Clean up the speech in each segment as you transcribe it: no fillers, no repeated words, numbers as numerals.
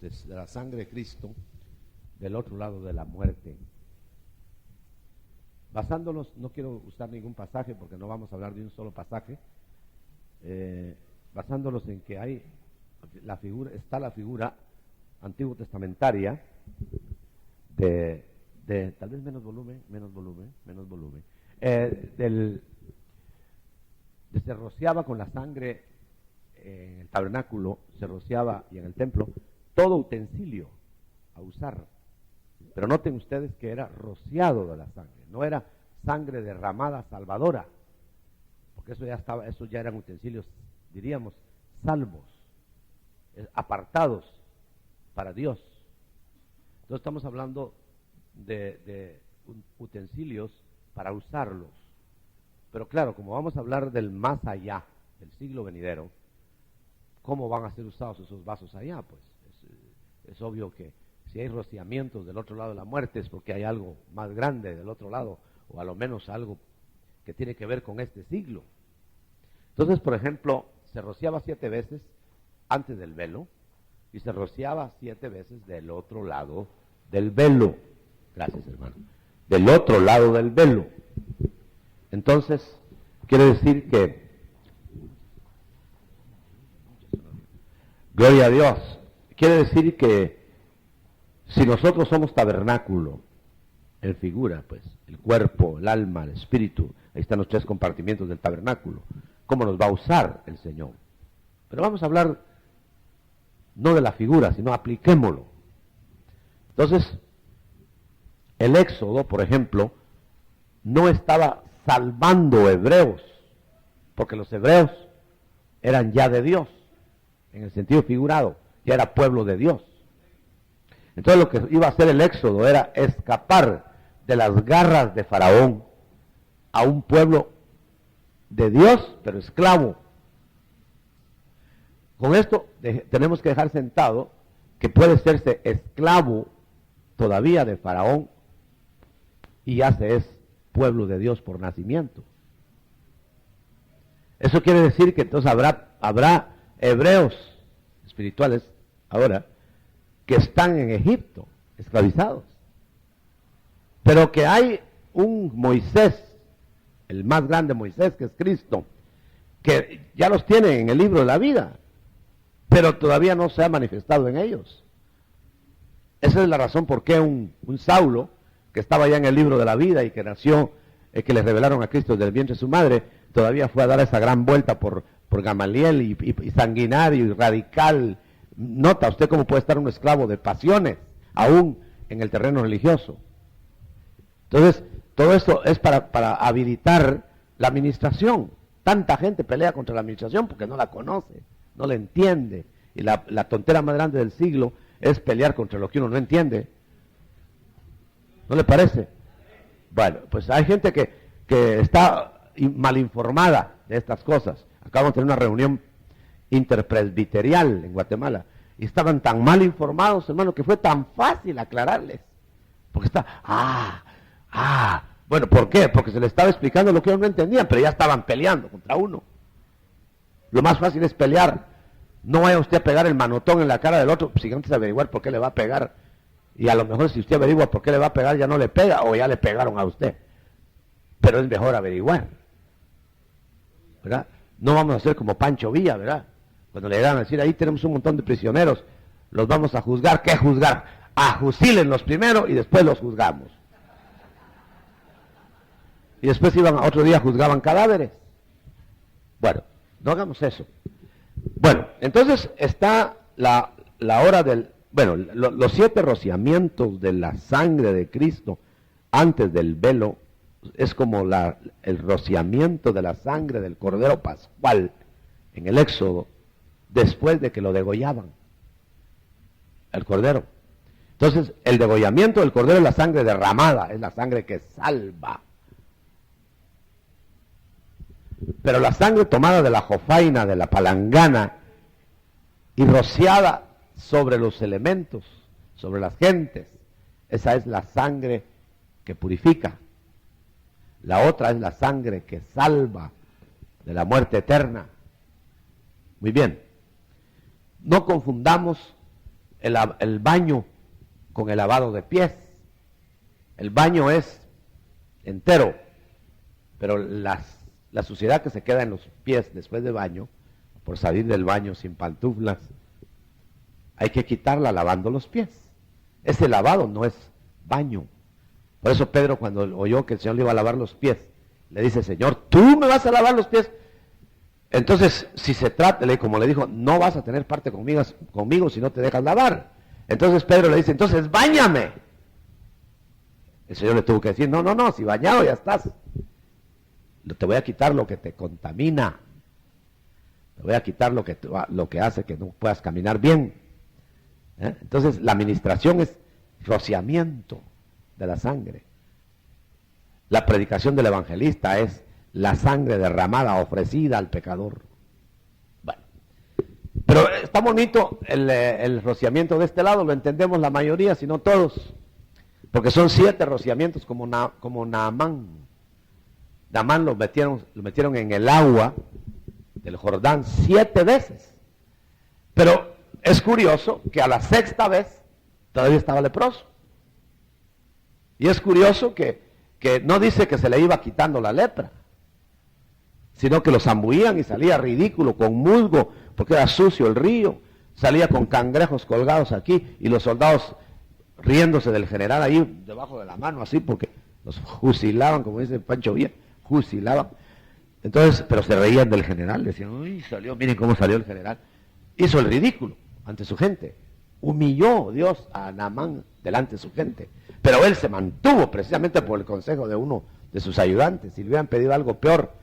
de la sangre de Cristo del otro lado de la muerte. Basándonos, no quiero usar ningún pasaje porque no vamos a hablar de un solo pasaje, basándonos en que hay la figura, está la figura antiguo testamentaria de tal vez menos volumen, se rociaba con la sangre en el tabernáculo, se rociaba y en el templo todo utensilio a usar. Pero noten ustedes que era rociado de la sangre, no era sangre derramada salvadora, porque eso ya eran utensilios, diríamos, salvos, apartados para Dios. Entonces estamos hablando de utensilios para usarlos. Pero claro, como vamos a hablar del más allá, del siglo venidero, ¿cómo van a ser usados esos vasos allá? Pues es obvio que si hay rociamientos del otro lado de la muerte es porque hay algo más grande del otro lado, o a lo menos algo que tiene que ver con este siglo. Entonces, por ejemplo, se rociaba 7 veces antes del velo y se rociaba 7 veces del otro lado del velo. Gracias, hermano. Del otro lado del velo. Entonces, quiere decir que, gloria a Dios, quiere decir que si nosotros somos tabernáculo, en figura, pues, el cuerpo, el alma, el espíritu, ahí están los 3 compartimientos del tabernáculo, ¿cómo nos va a usar el Señor? Pero vamos a hablar no de la figura, sino apliquémoslo. Entonces, el Éxodo, por ejemplo, no estaba salvando hebreos, porque los hebreos eran ya de Dios, en el sentido figurado, ya era pueblo de Dios. Entonces lo que iba a hacer el Éxodo era escapar de las garras de Faraón a un pueblo de Dios, pero esclavo. Con esto tenemos que dejar sentado que puede serse esclavo todavía de Faraón y ya se es pueblo de Dios por nacimiento. Eso quiere decir que entonces habrá hebreos espirituales ahora que están en Egipto, esclavizados. Pero que hay un Moisés, el más grande Moisés, que es Cristo, que ya los tiene en el libro de la vida, pero todavía no se ha manifestado en ellos. Esa es la razón por qué un Saulo, que estaba ya en el libro de la vida y que nació, que le revelaron a Cristo desde el vientre de su madre, todavía fue a dar esa gran vuelta por Gamaliel y sanguinario y radical. Nota usted cómo puede estar un esclavo de pasiones, aún en el terreno religioso. Entonces, todo esto es para habilitar la administración. Tanta gente pelea contra la administración porque no la conoce, no la entiende. Y la tontera más grande del siglo es pelear contra lo que uno no entiende. ¿No le parece? Bueno, pues hay gente que está mal informada de estas cosas. Acabamos de tener una reunión interpresbiterial en Guatemala y estaban tan mal informados, hermano, que fue tan fácil aclararles. Porque bueno, ¿por qué? Porque se les estaba explicando lo que ellos no entendían, pero ya estaban peleando contra uno. Lo más fácil es pelear. No vaya usted a pegar el manotón en la cara del otro, si antes de averiguar por qué le va a pegar. Y a lo mejor si usted averigua por qué le va a pegar, ya no le pega o ya le pegaron a usted. Pero es mejor averiguar, ¿verdad? No vamos a hacer como Pancho Villa, ¿verdad? Cuando le llegan a decir, ahí tenemos un montón de prisioneros, los vamos a juzgar. ¿Qué juzgar? Ajusílenlos primero y después los juzgamos. Y después otro día juzgaban cadáveres. Bueno, no hagamos eso. Bueno, entonces está la hora del... Bueno, los 7 rociamientos de la sangre de Cristo antes del velo es como el rociamiento de la sangre del Cordero Pascual en el Éxodo, después de que lo degollaban, el Cordero. Entonces, el degollamiento del Cordero es la sangre derramada, es la sangre que salva. Pero la sangre tomada de la jofaina, de la palangana, y rociada sobre los elementos, sobre las gentes, esa es la sangre que purifica. La otra es la sangre que salva de la muerte eterna. Muy bien. No confundamos el baño con el lavado de pies. El baño es entero, pero la suciedad que se queda en los pies después del baño, por salir del baño sin pantuflas, hay que quitarla lavando los pies. Ese lavado no es baño. Por eso Pedro, cuando oyó que el Señor le iba a lavar los pies, le dice: Señor, ¿tú me vas a lavar los pies? Entonces, si se trata, como le dijo, no vas a tener parte conmigo si no te dejas lavar. Entonces Pedro le dice: entonces báñame. El Señor le tuvo que decir: no, si bañado ya estás. Te voy a quitar lo que te contamina. Te voy a quitar lo que hace que no puedas caminar bien. Entonces, la administración es rociamiento de la sangre. La predicación del evangelista es la sangre derramada, ofrecida al pecador. Bueno, pero está bonito el rociamiento de este lado, lo entendemos la mayoría, si no todos, porque son 7 rociamientos como Naamán. Naamán lo metieron en el agua del Jordán 7 veces. Pero es curioso que a la 6ª vez todavía estaba leproso. Y es curioso que no dice que se le iba quitando la lepra, sino que lo zambullían y salía ridículo, con musgo, porque era sucio el río, salía con cangrejos colgados aquí, y los soldados riéndose del general ahí debajo de la mano, así, porque los fusilaban, como dice Pancho Villa, fusilaban. Entonces, pero se reían del general, decían: uy, salió, miren cómo salió el general. Hizo el ridículo ante su gente, humilló Dios a Naamán delante de su gente, pero él se mantuvo precisamente por el consejo de uno de sus ayudantes. Si le hubieran pedido algo peor,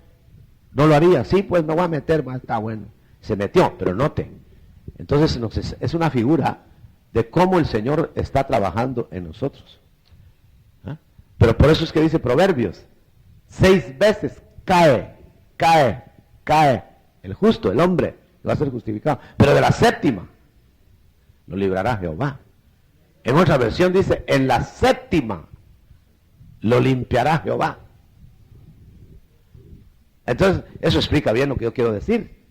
no lo haría. Sí, pues me voy a meter, está bueno. Se metió, pero note. Entonces es una figura de cómo el Señor está trabajando en nosotros. Pero por eso es que dice Proverbios: 6 veces cae el justo, el hombre, va a ser justificado, pero de la 7ª lo librará Jehová. En otra versión dice: en la 7ª lo limpiará Jehová. Entonces, eso explica bien lo que yo quiero decir.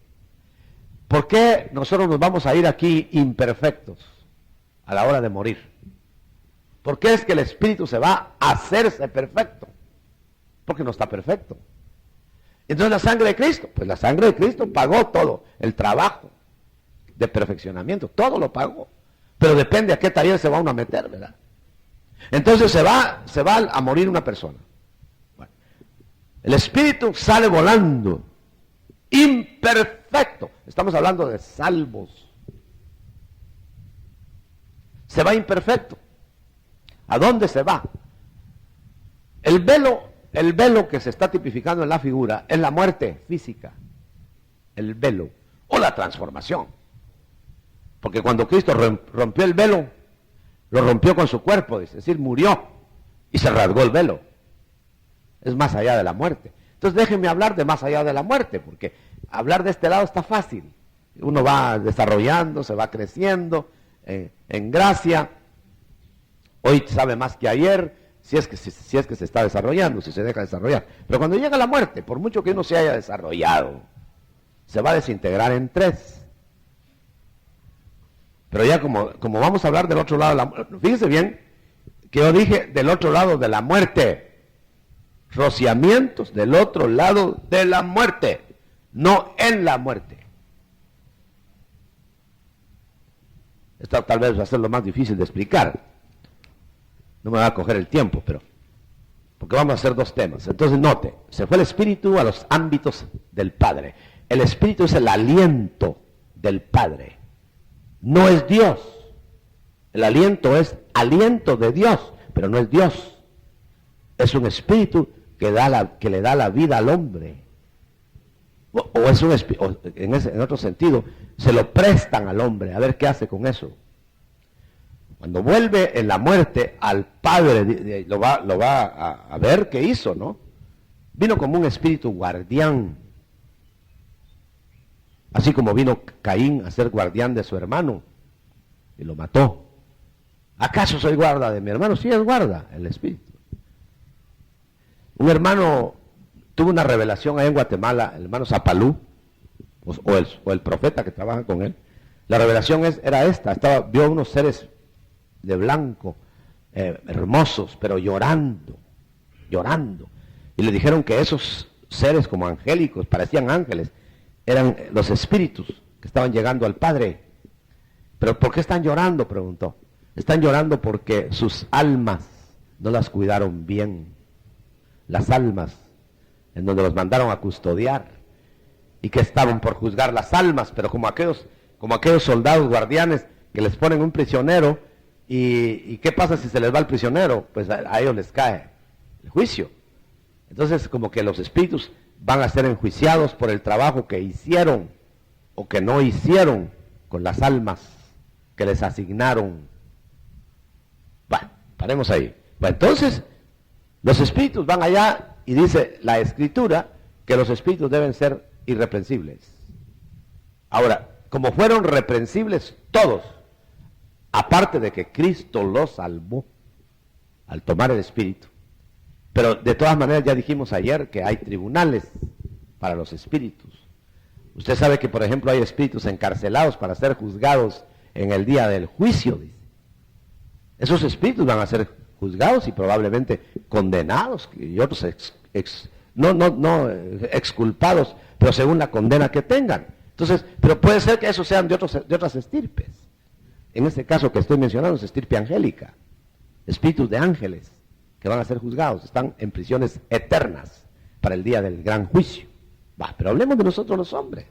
¿Por qué nosotros nos vamos a ir aquí imperfectos a la hora de morir? ¿Por qué es que el Espíritu se va a hacerse perfecto? Porque no está perfecto. Entonces, la sangre de Cristo, pues la sangre de Cristo pagó todo, el trabajo de perfeccionamiento, todo lo pagó. Pero depende a qué taller se va uno a meter, ¿verdad? Entonces se va a morir una persona. Bueno, el Espíritu sale volando, imperfecto. Estamos hablando de salvos. Se va imperfecto. ¿A dónde se va? El velo que se está tipificando en la figura es la muerte física. El velo o la transformación. Porque cuando Cristo rompió el velo, lo rompió con su cuerpo, es decir, murió y se rasgó el velo. Es más allá de la muerte. Entonces déjenme hablar de más allá de la muerte, porque hablar de este lado está fácil. Uno va desarrollando, se va creciendo en gracia. Hoy sabe más que ayer, si es que se está desarrollando, si se deja desarrollar. Pero cuando llega la muerte, por mucho que uno se haya desarrollado, se va a desintegrar en 3. Pero ya como vamos a hablar del otro lado de la muerte, fíjense bien que yo dije del otro lado de la muerte, rociamientos del otro lado de la muerte, no en la muerte. Esto tal vez va a ser lo más difícil de explicar, no me va a coger el tiempo, pero porque vamos a hacer 2 temas. Entonces note, se fue el Espíritu a los ámbitos del Padre. El Espíritu es el aliento del Padre. No es Dios. El aliento es aliento de Dios, pero no es Dios. Es un espíritu que le da la vida al hombre. O es un espíritu, en otro sentido, se lo prestan al hombre, a ver qué hace con eso. Cuando vuelve en la muerte al Padre, lo va a ver qué hizo, ¿no? Vino como un espíritu guardián. Así como vino Caín a ser guardián de su hermano y lo mató. ¿Acaso soy guarda de mi hermano? Sí, es guarda, el espíritu. Un hermano tuvo una revelación ahí en Guatemala, el hermano Zapalú, o el profeta que trabaja con él, La revelación era esta, vio unos seres de blanco, hermosos, pero llorando. Y le dijeron que esos seres como angélicos, parecían ángeles, eran los espíritus que estaban llegando al Padre. ¿Pero por qué están llorando?, preguntó. Están llorando porque sus almas no las cuidaron bien. Las almas en donde los mandaron a custodiar y que estaban por juzgar las almas, pero como aquellos soldados guardianes que les ponen un prisionero y ¿qué pasa si se les va el prisionero? Pues a ellos les cae el juicio. Entonces como que los espíritus van a ser enjuiciados por el trabajo que hicieron o que no hicieron con las almas que les asignaron. Bueno, paremos ahí. Bueno, entonces los espíritus van allá y dice la Escritura que los espíritus deben ser irreprensibles. Ahora, como fueron reprensibles todos, aparte de que Cristo los salvó al tomar el espíritu, pero de todas maneras ya dijimos ayer que hay tribunales para los espíritus. Usted sabe que, por ejemplo, hay espíritus encarcelados para ser juzgados en el día del juicio, dice. Esos espíritus van a ser juzgados y probablemente condenados y otros no exculpados, pero según la condena que tengan. Entonces, pero puede ser que esos sean de otras estirpes. En este caso que estoy mencionando es estirpe angélica, espíritus de ángeles que van a ser juzgados, están en prisiones eternas para el día del gran juicio. Pero hablemos de nosotros los hombres.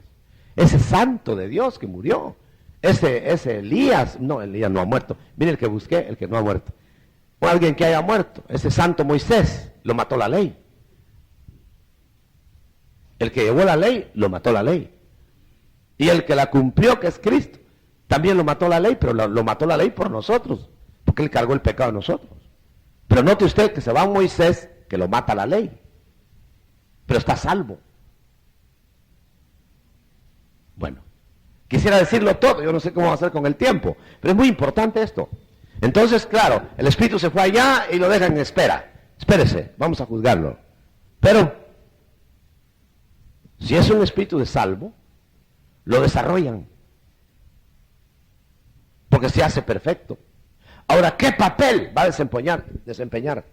Ese santo de Dios que murió, ese Elías no ha muerto. Mire el que busqué, el que no ha muerto. O alguien que haya muerto, ese santo Moisés, lo mató la ley. El que llevó la ley, lo mató la ley. Y el que la cumplió, que es Cristo, también lo mató la ley, pero lo mató la ley por nosotros, porque él cargó el pecado de nosotros. Pero note usted que se va a Moisés, que lo mata la ley, pero está salvo. Bueno, quisiera decirlo todo, yo no sé cómo va a ser con el tiempo, pero es muy importante esto. Entonces, claro, el espíritu se fue allá y lo dejan en espera. Espérese, vamos a juzgarlo. Pero, si es un espíritu de salvo, lo desarrollan, porque se hace perfecto. Ahora, ¿qué papel va a desempeñar?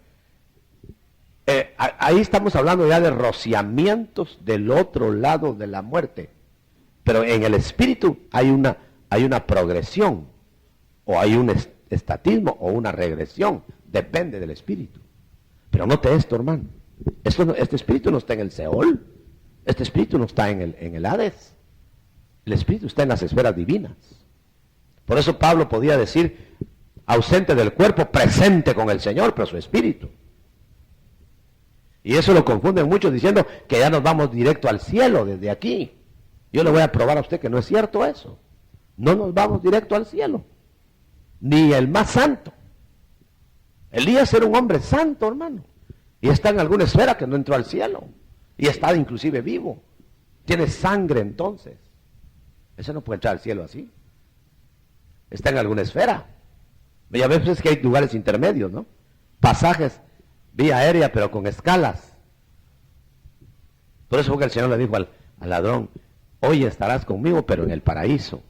Ahí estamos hablando ya de rociamientos del otro lado de la muerte. Pero en el espíritu hay una progresión, o hay un estatismo, o una regresión. Depende del espíritu. Pero note esto, hermano. Este espíritu no está en el Seol. Este espíritu no está en el Hades. El espíritu está en las esferas divinas. Por eso Pablo podía decir, ausente del cuerpo, presente con el Señor, pero su espíritu. Y eso lo confunden muchos diciendo que ya nos vamos directo al cielo desde aquí. Yo le voy a probar a usted que no es cierto eso. No nos vamos directo al cielo. Ni el más santo. Elías era un hombre santo, hermano. Y está en alguna esfera que no entró al cielo. Y está inclusive vivo. Tiene sangre entonces. Ese no puede entrar al cielo así. Está en alguna esfera. Y a veces que hay lugares intermedios, ¿no? Pasajes, vía aérea, pero con escalas. Por eso fue que el Señor le dijo al ladrón, hoy estarás conmigo, pero en el paraíso.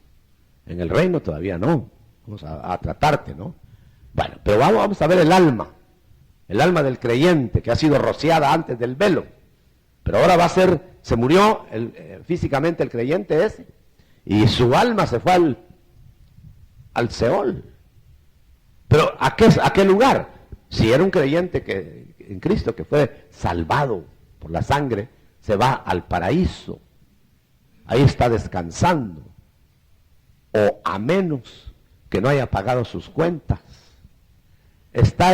En el reino todavía no. Vamos a tratarte, ¿no? Bueno, pero vamos a ver el alma del creyente que ha sido rociada antes del velo. Pero ahora se murió físicamente el creyente ese, y su alma se fue al Seol. Pero ¿a qué lugar? Si era un creyente en Cristo que fue salvado por la sangre, se va al paraíso. Ahí está descansando. O a menos que no haya pagado sus cuentas. Está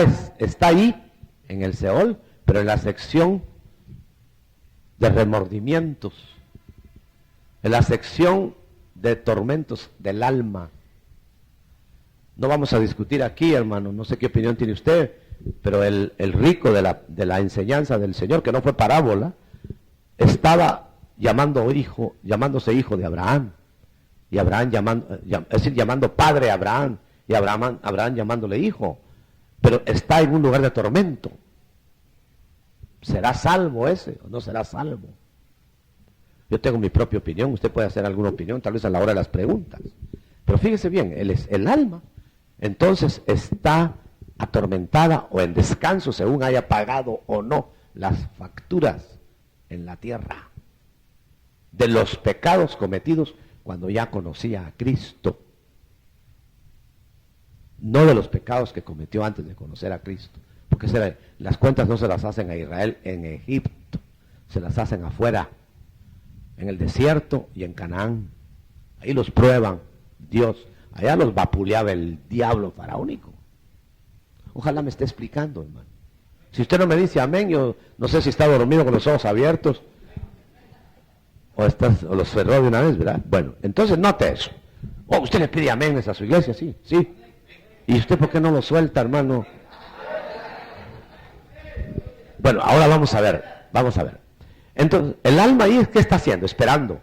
ahí, en el Seol, pero en la sección de remordimientos, en la sección de tormentos del alma. No vamos a discutir aquí, hermano, no sé qué opinión tiene usted, pero el rico de la enseñanza del Señor, que no fue parábola, estaba llamándose hijo de Abraham, y Abraham llamando padre a Abraham, y Abraham llamándole hijo, pero está en un lugar de tormento. ¿Será salvo ese o no será salvo? Yo tengo mi propia opinión, usted puede hacer alguna opinión, tal vez a la hora de las preguntas. Pero fíjese bien, el alma entonces está atormentada o en descanso según haya pagado o no las facturas en la tierra de los pecados cometidos cuando ya conocía a Cristo. No de los pecados que cometió antes de conocer a Cristo. Porque las cuentas no se las hacen a Israel en Egipto, se las hacen afuera, en el desierto y en Canaán. Ahí los prueban Dios. Allá los vapuleaba el diablo faraónico. Ojalá me esté explicando, hermano. Si usted no me dice amén, yo no sé si está dormido con los ojos abiertos o los cerró de una vez, ¿verdad? Bueno, entonces note eso. Oh, usted le pide amén a su iglesia, sí, sí. ¿Y usted por qué no lo suelta, hermano? Bueno, ahora vamos a ver. Entonces, el alma ahí, ¿qué está haciendo? Esperando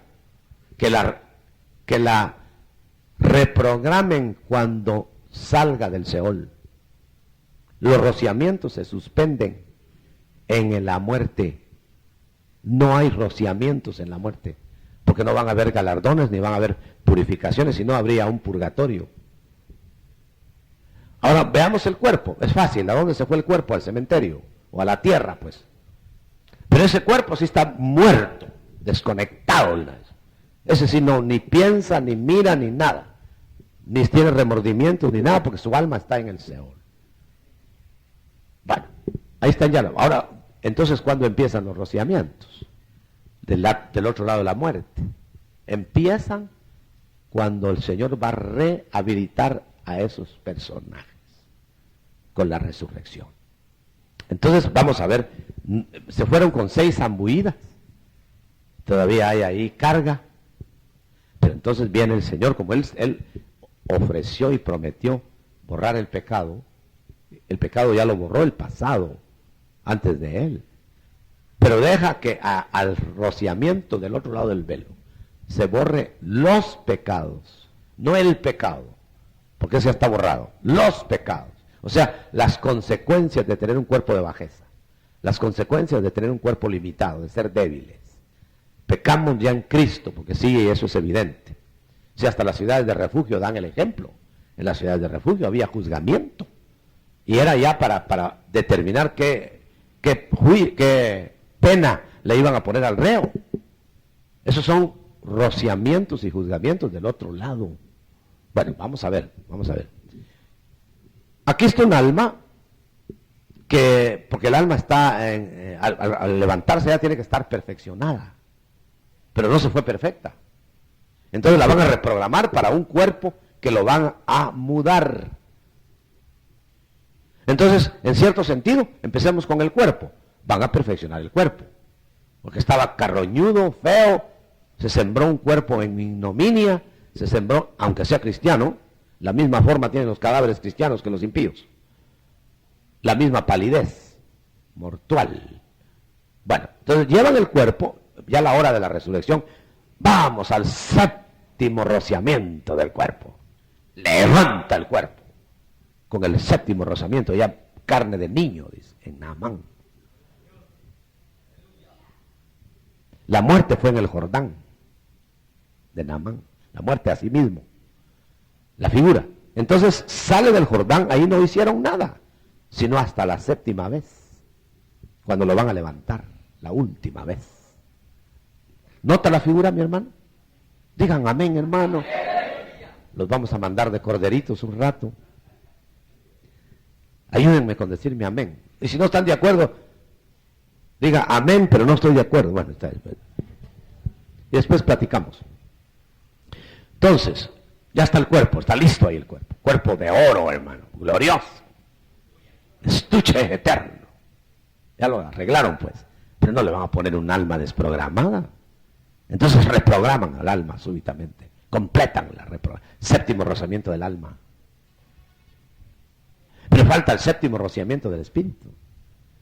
que la reprogramen cuando salga del Seol. Los rociamientos se suspenden en la muerte. No hay rociamientos en la muerte, porque no van a haber galardones, ni van a haber purificaciones, sino habría un purgatorio. Ahora, veamos el cuerpo. Es fácil. ¿A dónde se fue el cuerpo? Al cementerio, o a la tierra, pues. Pero ese cuerpo sí está muerto, desconectado. Ese sí no, ni piensa, ni mira, ni nada. Ni tiene remordimientos, ni nada, porque su alma está en el Seol. Bueno, ahí están ya. Ahora, entonces, ¿cuándo empiezan los rociamientos? Del otro lado de la muerte. Empiezan cuando el Señor va a rehabilitar a esos personajes con la resurrección. Entonces, vamos a ver, se fueron con 6 zambuidas. Todavía hay ahí carga. Pero entonces viene el Señor, como Él ofreció y prometió borrar el pecado. El pecado ya lo borró el pasado, antes de Él. Pero deja que al rociamiento del otro lado del velo se borre los pecados, no el pecado, porque ese ya está borrado, los pecados. O sea, las consecuencias de tener un cuerpo de bajeza, las consecuencias de tener un cuerpo limitado, de ser débiles. Pecamos ya en Cristo, porque sí, eso es evidente. Si hasta las ciudades de refugio dan el ejemplo. En las ciudades de refugio había juzgamiento. Y era ya para determinar qué pena le iban a poner al reo. Esos son rociamientos y juzgamientos del otro lado. Bueno, vamos a ver. Aquí está un alma porque el alma está, al levantarse ya tiene que estar perfeccionada. Pero no se fue perfecta. Entonces la van a reprogramar para un cuerpo que lo van a mudar. Entonces, en cierto sentido, empecemos con el cuerpo. Van a perfeccionar el cuerpo. Porque estaba carroñudo, feo, se sembró un cuerpo en ignominia, se sembró, aunque sea cristiano, la misma forma tienen los cadáveres cristianos que los impíos. La misma palidez, mortual. Bueno, entonces llevan el cuerpo, ya a la hora de la resurrección, vamos al séptimo rociamiento del cuerpo. Levanta el cuerpo. Con el séptimo rozamiento, ya carne de niño, dice, en Naamán. La muerte fue en el Jordán de Naamán, la muerte a sí mismo, la figura. Entonces sale del Jordán, ahí no hicieron nada, sino hasta la 7ª vez, cuando lo van a levantar, la última vez. ¿Nota la figura, mi hermano? Digan amén, hermano. Los vamos a mandar de corderitos un rato. Ayúdenme con decirme amén. Y si no están de acuerdo, diga amén, pero no estoy de acuerdo. Bueno, está bien. Y después platicamos. Entonces, ya está el cuerpo, está listo ahí el cuerpo. Cuerpo de oro, hermano, glorioso. Estuche eterno. Ya lo arreglaron, pues. Pero no le van a poner un alma desprogramada. Entonces reprograman al alma súbitamente. Completan la reprogramación. 7º rozamiento del alma. Pero falta el 7º rociamiento del espíritu.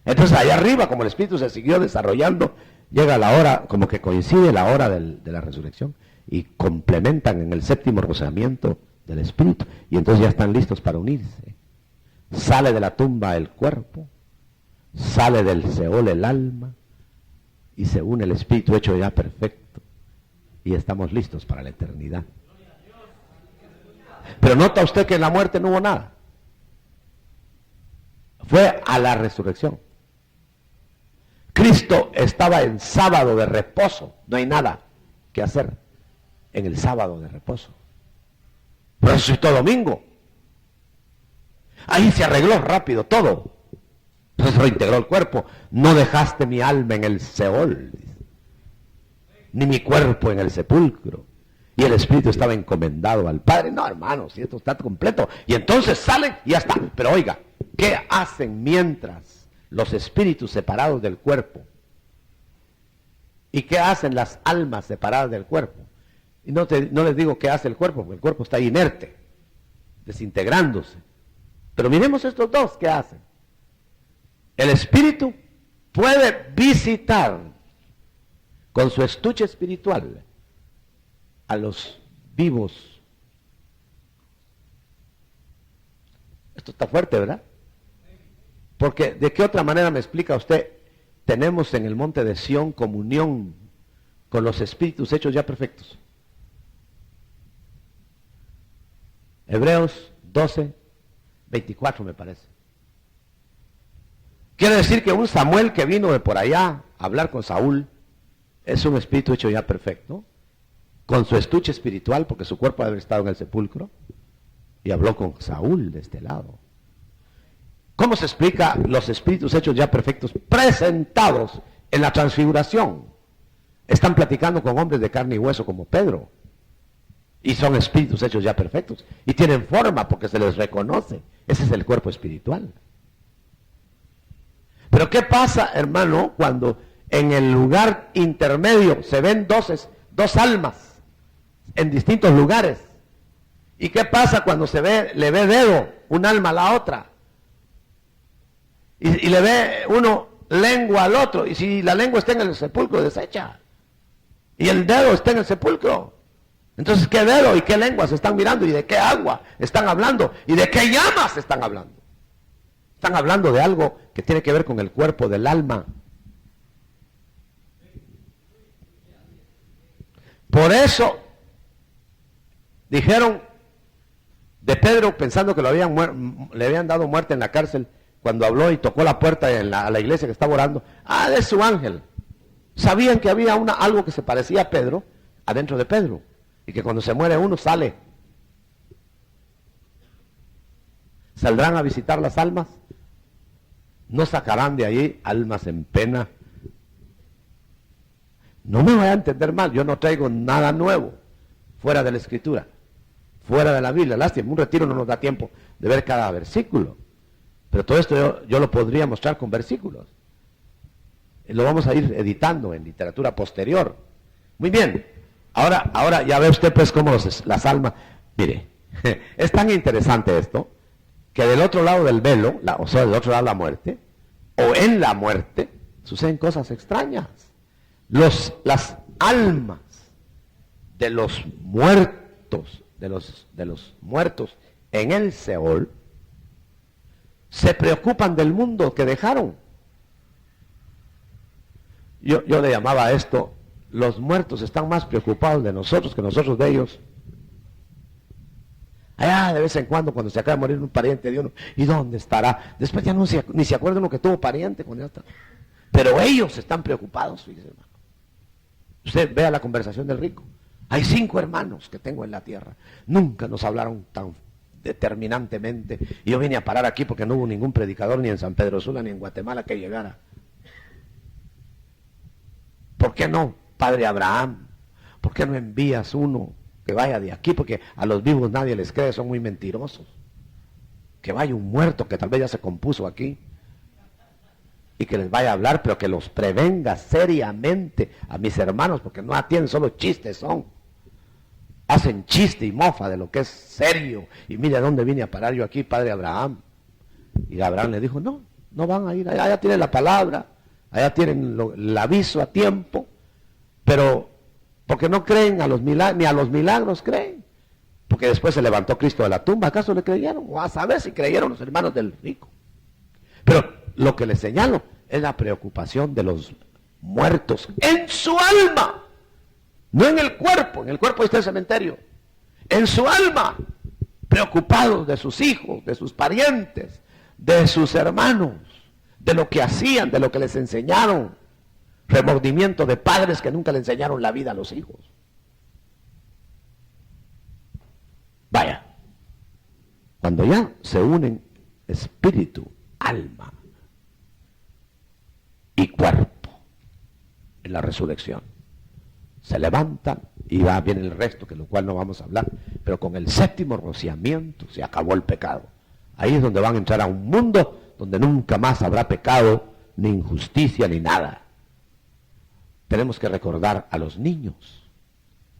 Entonces allá arriba, como el espíritu se siguió desarrollando, llega la hora, como que coincide la hora de la resurrección, y complementan en el 7º rociamiento del espíritu, y entonces ya están listos para unirse. Sale de la tumba el cuerpo, sale del Seol el alma, y se une el espíritu hecho ya perfecto, y estamos listos para la eternidad. Pero nota usted que en la muerte no hubo nada. Fue a la resurrección. Cristo estaba en sábado de reposo. No hay nada que hacer en el sábado de reposo. Resucitó domingo. Ahí se arregló rápido todo. Entonces reintegró el cuerpo. No dejaste mi alma en el Seol, ni mi cuerpo en el sepulcro. Y el espíritu estaba encomendado al Padre. No, hermanos, si esto está completo. Y entonces salen y ya está. Pero oiga, ¿qué hacen mientras los espíritus separados del cuerpo? ¿Y qué hacen las almas separadas del cuerpo? Y no les digo qué hace el cuerpo, porque el cuerpo está inerte, desintegrándose. Pero miremos estos dos, ¿qué hacen? El espíritu puede visitar con su estuche espiritual a los vivos. Esto está fuerte, ¿verdad? Porque ¿de qué otra manera me explica usted? Tenemos en el monte de Sión comunión con los espíritus hechos ya perfectos. Hebreos 12, 24 me parece. Quiere decir que un Samuel que vino de por allá a hablar con Saúl es un espíritu hecho ya perfecto, con su estuche espiritual, porque su cuerpo debe haber estado en el sepulcro, y habló con Saúl de este lado. ¿Cómo se explica los espíritus hechos ya perfectos presentados en la transfiguración? Están platicando con hombres de carne y hueso como Pedro, y son espíritus hechos ya perfectos, y tienen forma porque se les reconoce. Ese es el cuerpo espiritual. Pero ¿qué pasa, hermano, cuando en el lugar intermedio se ven dos almas en distintos lugares? ¿Y qué pasa cuando le ve dedo un alma a la otra? Y le ve uno lengua al otro, y si la lengua está en el sepulcro, desecha. Y el dedo está en el sepulcro. Entonces, ¿qué dedo y qué lengua se están mirando? ¿Y de qué agua están hablando? ¿Y de qué llamas están hablando? Están hablando de algo que tiene que ver con el cuerpo del alma. Por eso dijeron de Pedro, pensando que le habían dado muerte en la cárcel, cuando habló y tocó la puerta a la iglesia que estaba orando, de su ángel. Sabían que había algo que se parecía a Pedro, adentro de Pedro, y que cuando se muere uno sale. ¿Saldrán a visitar las almas? ¿No sacarán de ahí almas en pena? No me voy a entender mal, yo no traigo nada nuevo fuera de la Escritura, fuera de la Biblia. Lástima, un retiro no nos da tiempo de ver cada versículo, pero todo esto yo lo podría mostrar con versículos. Lo vamos a ir editando en literatura posterior. Muy bien, ahora ya ve usted pues cómo las almas, mire, es tan interesante esto, que del otro lado del velo, o sea, del otro lado de la muerte, o en la muerte, suceden cosas extrañas. Las almas de los muertos, de los muertos en el Seol, se preocupan del mundo que dejaron. Yo le llamaba a esto, los muertos están más preocupados de nosotros que nosotros de ellos. Allá de vez en cuando se acaba de morir un pariente de uno, ¿y dónde estará? Después ya ni se acuerda uno que tuvo pariente cuando ya está. Pero ellos están preocupados, fíjese, hermano. Usted vea la conversación del rico. Hay 5 hermanos que tengo en la tierra. Nunca nos hablaron tan determinantemente. Y yo vine a parar aquí porque no hubo ningún predicador ni en San Pedro Sula ni en Guatemala que llegara. ¿Por qué no, Padre Abraham? ¿Por qué no envías uno que vaya de aquí? Porque a los vivos nadie les cree, son muy mentirosos. Que vaya un muerto que tal vez ya se compuso aquí y que les vaya a hablar, pero que los prevenga seriamente a mis hermanos, porque no atienden, solo chistes son. Hacen chiste y mofa de lo que es serio. Y mire a dónde vine a parar yo aquí, Padre Abraham. Y Abraham le dijo, no van a ir, allá tienen la palabra, allá tienen el aviso a tiempo, pero porque no creen a los milagros, ni a los milagros creen. Porque después se levantó Cristo de la tumba, ¿acaso le creyeron? O a saber si creyeron los hermanos del rico. Pero lo que les señalo es la preocupación de los muertos en su alma, no en el cuerpo está el cementerio, en su alma, preocupados de sus hijos, de sus parientes, de sus hermanos, de lo que hacían, de lo que les enseñaron. Remordimiento de padres que nunca le enseñaron la vida a los hijos. Vaya, cuando ya se unen espíritu, alma y cuerpo en la resurrección, se levantan y va bien el resto, que lo cual no vamos a hablar, pero con el séptimo rociamiento se acabó el pecado. Ahí es donde van a entrar a un mundo donde nunca más habrá pecado, ni injusticia, ni nada. Tenemos que recordar a los niños.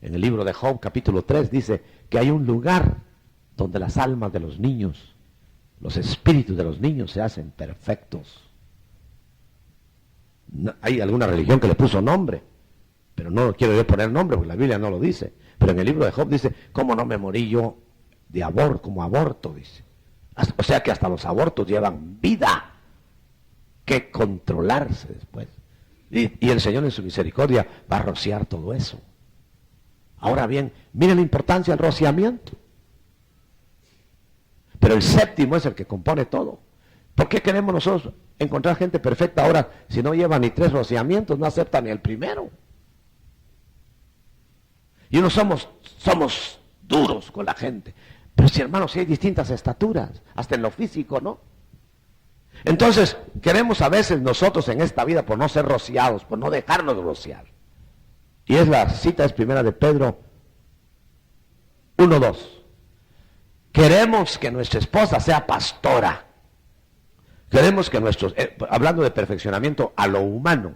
En el libro de Job, capítulo 3, dice que hay un lugar donde las almas de los niños, los espíritus de los niños se hacen perfectos. No, hay alguna religión que le puso nombre, pero no quiero yo poner nombre porque la Biblia no lo dice. Pero en el libro de Job dice, ¿cómo no me morí yo de aborto, como aborto? Dice. O sea que hasta los abortos llevan vida que controlarse después. Y el Señor en su misericordia va a rociar todo eso. Ahora bien, miren la importancia del rociamiento. Pero el séptimo es el que compone todo. ¿Por qué queremos nosotros encontrar gente perfecta ahora si no lleva ni 3 rociamientos, no acepta ni el primero? Y uno somos duros con la gente. Pero si hermanos, si hay distintas estaturas, hasta en lo físico, ¿no? Entonces, queremos a veces nosotros en esta vida, por no ser rociados, por no dejarnos rociar. Y la cita es primera de Pedro 1:2. Queremos que nuestra esposa sea pastora. Queremos que hablando de perfeccionamiento a lo humano,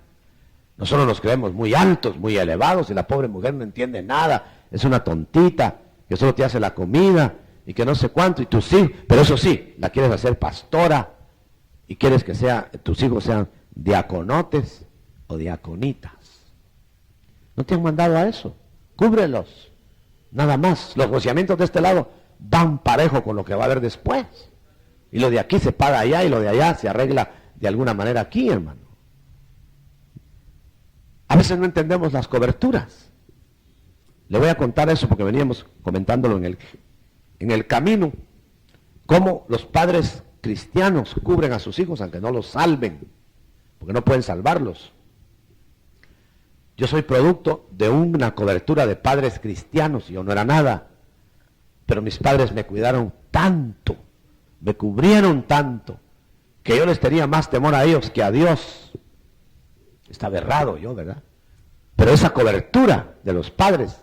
nosotros nos creemos muy altos, muy elevados, y la pobre mujer no entiende nada, es una tontita, que solo te hace la comida, y que no sé cuánto, y tú sí, pero eso sí, la quieres hacer pastora, y quieres que tus hijos sean diaconotes o diaconitas. ¿No te han mandado a eso? Cúbrelos. Nada más. Los rociamientos de este lado van parejo con lo que va a haber después. Y lo de aquí se paga allá y lo de allá se arregla de alguna manera aquí, hermano. A veces no entendemos las coberturas. Le voy a contar eso porque veníamos comentándolo en el camino. Cómo los padres cristianos cubren a sus hijos aunque no los salven, porque no pueden salvarlos. Yo soy producto de una cobertura de padres cristianos, yo no era nada, pero mis padres me cuidaron tanto, me cubrieron tanto, que yo les tenía más temor a ellos que a Dios. Estaba errado yo, ¿verdad? Pero esa cobertura de los padres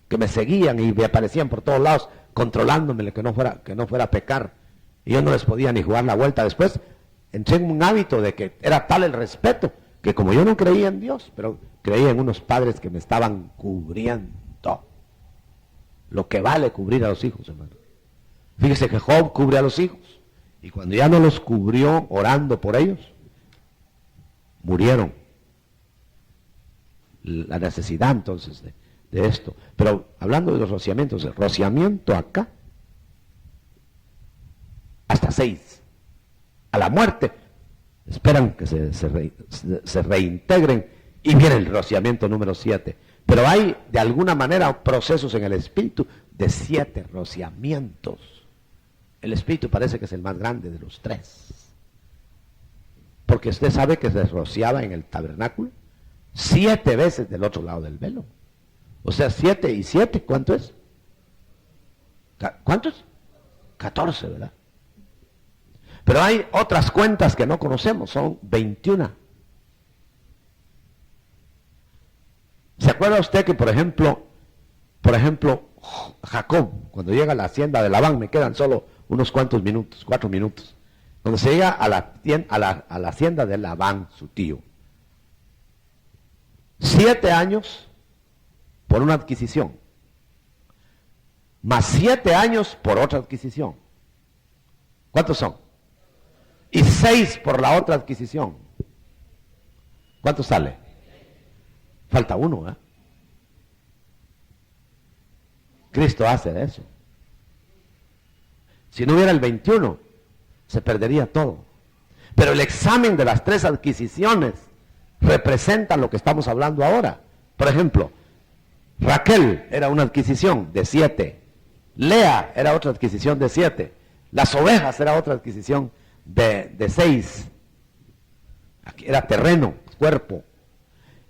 que me seguían y me aparecían por todos lados, controlándome que no fuera a pecar, y yo no les podía ni jugar la vuelta. Después entré en un hábito de que era tal el respeto, que como yo no creía en Dios, pero creía en unos padres que me estaban cubriendo. Lo que vale cubrir a los hijos, hermano. Fíjese que Job cubre a los hijos, y cuando ya no los cubrió orando por ellos, murieron. La necesidad entonces de esto. Pero hablando de los rociamientos, el rociamiento acá, hasta 6. A la muerte, esperan que se reintegren y viene el rociamiento número 7. Pero hay de alguna manera procesos en el espíritu de 7 rociamientos. El espíritu parece que es el más grande de los 3. Porque usted sabe que se rociaba en el tabernáculo 7 veces del otro lado del velo. O sea, 7 y 7, ¿cuánto es? ¿Cuántos? 14, ¿verdad? Pero hay otras cuentas que no conocemos, son 21. ¿Se acuerda usted que, por ejemplo, Jacob, cuando llega a la hacienda de Labán, me quedan solo unos cuantos minutos, 4 minutos, cuando se llega a la hacienda de Labán, su tío, 7 años por una adquisición, más 7 años por otra adquisición. ¿Cuántos son? Y 6 por la otra adquisición. ¿Cuánto sale? Falta 1, ¿eh? Cristo hace eso. Si no hubiera el 21, se perdería todo. Pero el examen de las 3 adquisiciones representa lo que estamos hablando ahora. Por ejemplo, Raquel era una adquisición de 7. Lea era otra adquisición de 7. Las ovejas era otra adquisición de 6. Aquí era terreno, cuerpo.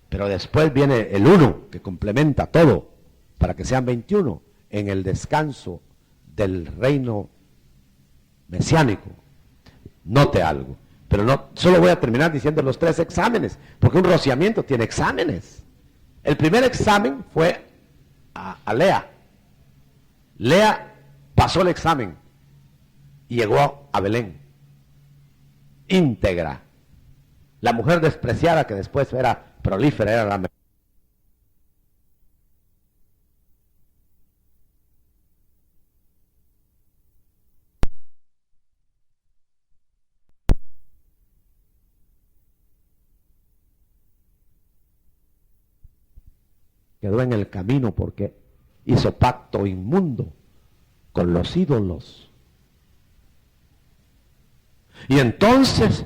Pero después viene el 1, que complementa todo, para que sean 21, en el descanso del reino mesiánico. Note algo, pero no, solo voy a terminar diciendo los 3 exámenes, porque un rociamiento tiene exámenes. El primer examen fue a Lea. Lea pasó el examen y llegó a Belén, íntegra. La mujer despreciada, que después era prolífera, era la mejor. Quedó en el camino porque hizo pacto inmundo con los ídolos. Y entonces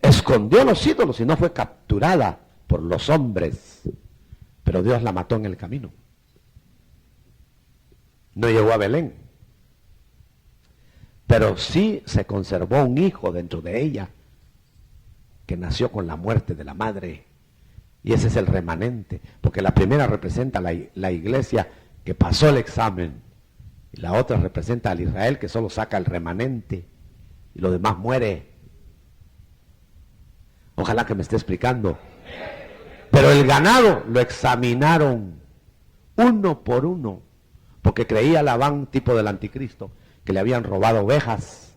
escondió los ídolos y no fue capturada por los hombres. Pero Dios la mató en el camino. No llegó a Belén. Pero sí se conservó un hijo dentro de ella que nació con la muerte de la madre. Y ese es el remanente, porque la primera representa la iglesia que pasó el examen, y la otra representa al Israel que solo saca el remanente, y lo demás muere. Ojalá que me esté explicando. Pero el ganado lo examinaron uno por uno, porque creía Labán, tipo del anticristo, que le habían robado ovejas,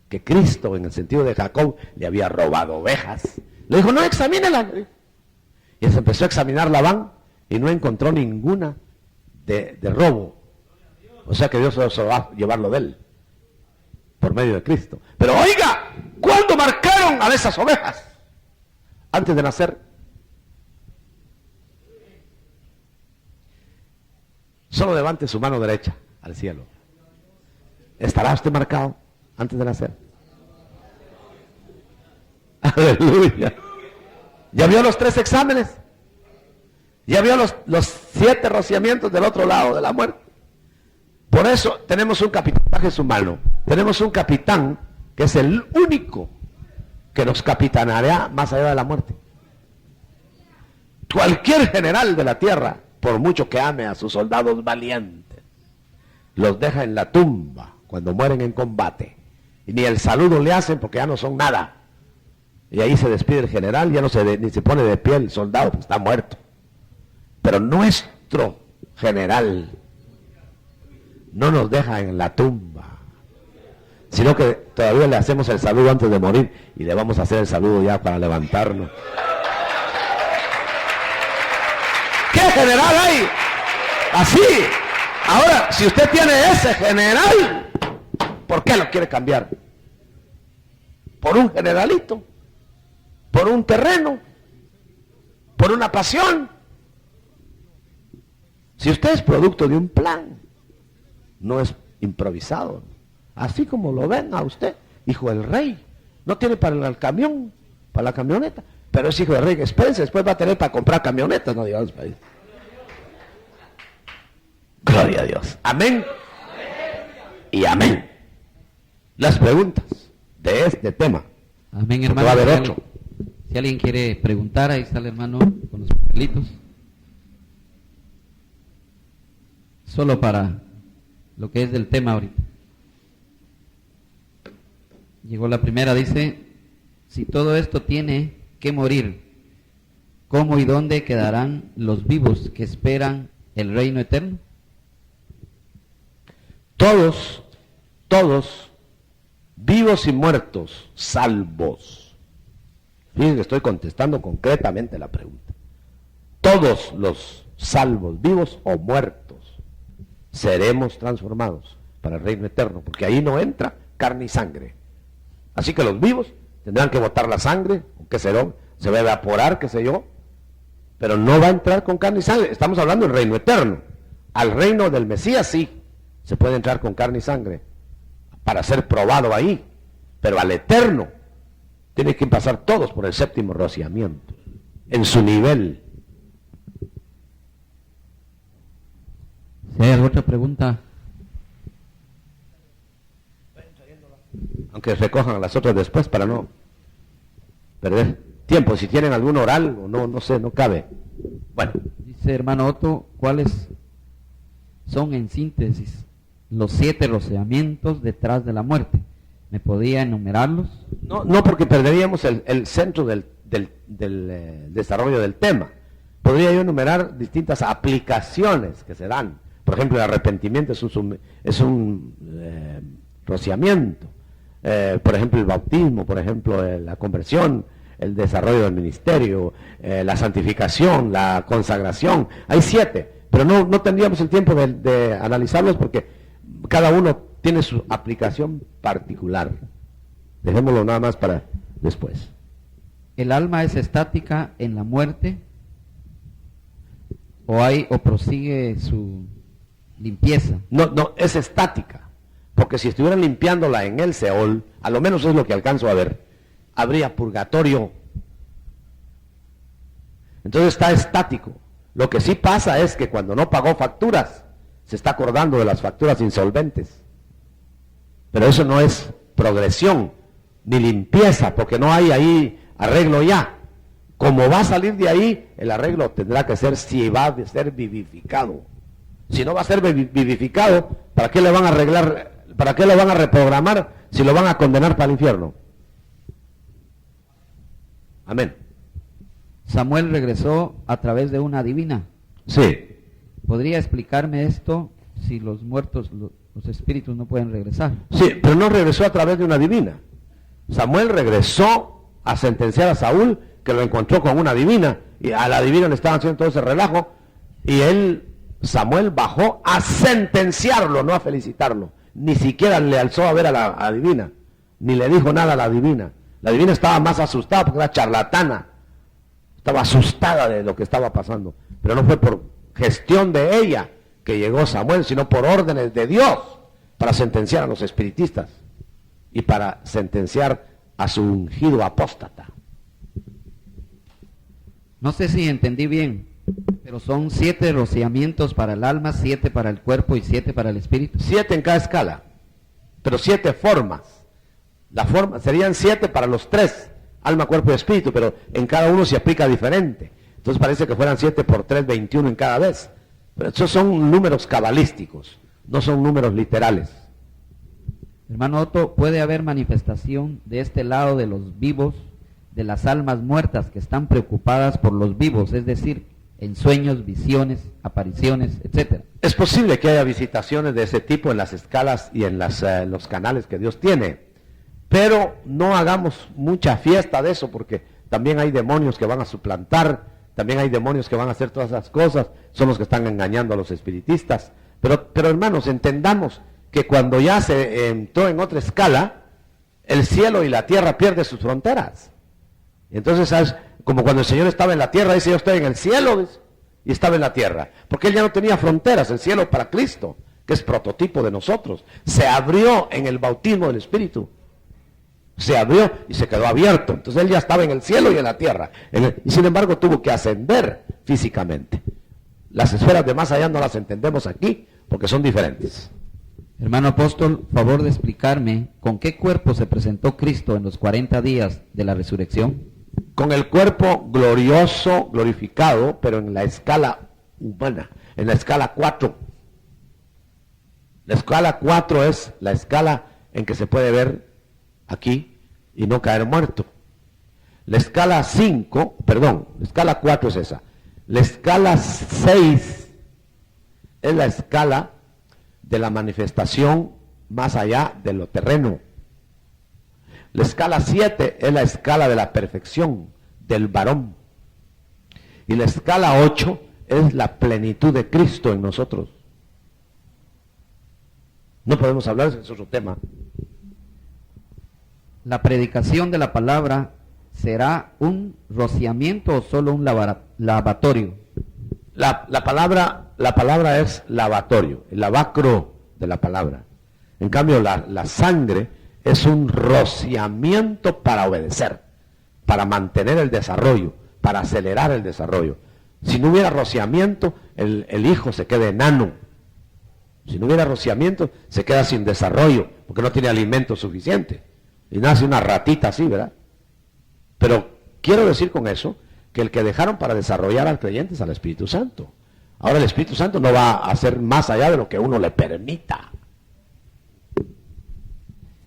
que Cristo, en el sentido de Jacob, le había robado ovejas. Le dijo, no, examínela. Y se empezó a examinar Labán y no encontró ninguna de robo. O sea que Dios se va a llevarlo de él, por medio de Cristo. Pero oiga, ¿cuándo marcaron a esas ovejas? Antes de nacer. Solo levante su mano derecha al cielo. ¿Estará usted marcado antes de nacer? Aleluya. ¿Ya vio los 3 exámenes? ¿Ya vio los 7 rociamientos del otro lado de la muerte? Por eso tenemos un capitanaje humano. Tenemos un capitán que es el único que nos capitaneará más allá de la muerte. Cualquier general de la tierra, por mucho que ame a sus soldados valientes, los deja en la tumba cuando mueren en combate. Y ni el saludo le hacen porque ya no son nada. Y ahí se despide el general, ya no ni se pone de pie el soldado, pues está muerto. Pero nuestro general no nos deja en la tumba, sino que todavía le hacemos el saludo antes de morir y le vamos a hacer el saludo ya para levantarnos. ¿Qué general hay? Así. Ahora, si usted tiene ese general, ¿por qué lo quiere cambiar? ¿Por un generalito? ¿Por un terreno? ¿Por una pasión? Si usted es producto de un plan, no es improvisado. Así como lo ven a usted, hijo del rey. No tiene para el camión, para la camioneta, pero es hijo del rey. Espérense, después va a tener para comprar camionetas, no digamos para ir. Gloria a Dios. Amén. Y amén. Las preguntas de este tema. Amén, hermano. Va a haber otro. Si alguien quiere preguntar, ahí está el hermano con los papelitos. Solo para lo que es del tema ahorita. Llegó la primera, dice, si todo esto tiene que morir, ¿cómo y dónde quedarán los vivos que esperan el reino eterno? Todos, vivos y muertos, salvos. Fíjense que estoy contestando concretamente la pregunta. Todos los salvos, vivos o muertos, seremos transformados para el reino eterno, porque ahí no entra carne y sangre. Así que los vivos tendrán que botar la sangre, qué sé yo, se va a evaporar, qué sé yo, pero no va a entrar con carne y sangre. Estamos hablando del reino eterno. Al reino del Mesías sí, se puede entrar con carne y sangre para ser probado ahí, pero al eterno tienen que pasar todos por el séptimo rociamiento, en su nivel. Si hay alguna otra pregunta, aunque recojan las otras después para no perder tiempo. Si tienen algún oral, o no sé, no cabe. Bueno. Dice hermano Otto, ¿cuáles son en síntesis los 7 rociamientos detrás de la muerte? ¿Me podía enumerarlos? No, porque perderíamos el centro del desarrollo del tema. Podría yo enumerar distintas aplicaciones que se dan. Por ejemplo, el arrepentimiento es un rociamiento. Por ejemplo, el bautismo, por ejemplo, la conversión, el desarrollo del ministerio, la santificación, la consagración. Hay 7, pero no tendríamos el tiempo de analizarlos porque cada uno tiene su aplicación particular. Dejémoslo nada más para después. ¿El alma es estática en la muerte? ¿O prosigue su limpieza? No, es estática. Porque si estuvieran limpiándola en el Seol, a lo menos es lo que alcanzo a ver, habría purgatorio. Entonces está estático. Lo que sí pasa es que cuando no pagó facturas, se está acordando de las facturas insolventes. Pero eso no es progresión, ni limpieza, porque no hay ahí arreglo ya. Como va a salir de ahí, el arreglo tendrá que ser si va a ser vivificado. Si no va a ser vivificado, ¿para qué le van a arreglar? ¿Para qué lo van a reprogramar si lo van a condenar para el infierno? Amén. Samuel regresó a través de una divina. Sí. ¿Podría explicarme esto si los muertos, los espíritus no pueden regresar? Sí, pero no regresó a través de una divina. Samuel regresó a sentenciar a Saúl, que lo encontró con una divina, y a la divina le estaban haciendo todo ese relajo, y Samuel bajó a sentenciarlo, no a felicitarlo. Ni siquiera le alzó a ver a la divina, ni le dijo nada a la divina. La divina estaba más asustada porque era charlatana, estaba asustada de lo que estaba pasando, pero no fue por gestión de ella que llegó Samuel, sino por órdenes de Dios para sentenciar a los espiritistas y para sentenciar a su ungido apóstata. No sé si entendí bien, pero son 7 rociamientos para el alma, 7 para el cuerpo y 7 para el espíritu. 7 en cada escala, pero 7 formas. La forma serían 7 para los 3, alma, cuerpo y espíritu, pero en cada uno se aplica diferente. Entonces parece que fueran 7 por 3, 21 en cada vez. Pero esos son números cabalísticos, no son números literales. Hermano Otto, ¿puede haber manifestación de este lado de los vivos, de las almas muertas que están preocupadas por los vivos, es decir, en sueños, visiones, apariciones, etcétera? Es posible que haya visitaciones de ese tipo en las escalas y en los canales que Dios tiene, pero no hagamos mucha fiesta de eso, porque también hay demonios que van a suplantar, también hay demonios que van a hacer todas esas cosas, son los que están engañando a los espiritistas. Pero hermanos, entendamos que cuando ya se entró en otra escala, el cielo y la tierra pierden sus fronteras. Y entonces, ¿sabes? Como cuando el Señor estaba en la tierra, dice, yo estoy en el cielo, y estaba en la tierra. Porque Él ya no tenía fronteras, el cielo para Cristo, que es prototipo de nosotros. Se abrió en el bautismo del Espíritu. Se abrió y se quedó abierto. Entonces Él ya estaba en el cielo y en la tierra. Y sin embargo tuvo que ascender físicamente. Las esferas de más allá no las entendemos aquí, porque son diferentes. Hermano apóstol, favor de explicarme con qué cuerpo se presentó Cristo en los 40 días de la resurrección. Con el cuerpo glorioso, glorificado, pero en la escala humana, en la escala 4. La escala 4 es la escala en que se puede ver aquí y no caer muerto. La escala 4 es esa. La escala 6 es la escala de la manifestación más allá de lo terreno. La escala 7 es la escala de la perfección del varón. Y la escala 8 es la plenitud de Cristo en nosotros. No podemos hablar, ese es otro tema. ¿La predicación de la palabra será un rociamiento o solo un lavatorio? La palabra es lavatorio, el lavacro de la palabra. En cambio, la sangre es un rociamiento para obedecer, para mantener el desarrollo, para acelerar el desarrollo. Si no hubiera rociamiento, el hijo se queda enano. Si no hubiera rociamiento, se queda sin desarrollo, porque no tiene alimento suficiente. y nace una ratita así, ¿verdad? Pero quiero decir con eso que el que dejaron para desarrollar al creyente es al Espíritu Santo. Ahora el Espíritu Santo no va a hacer más allá de lo que uno le permita.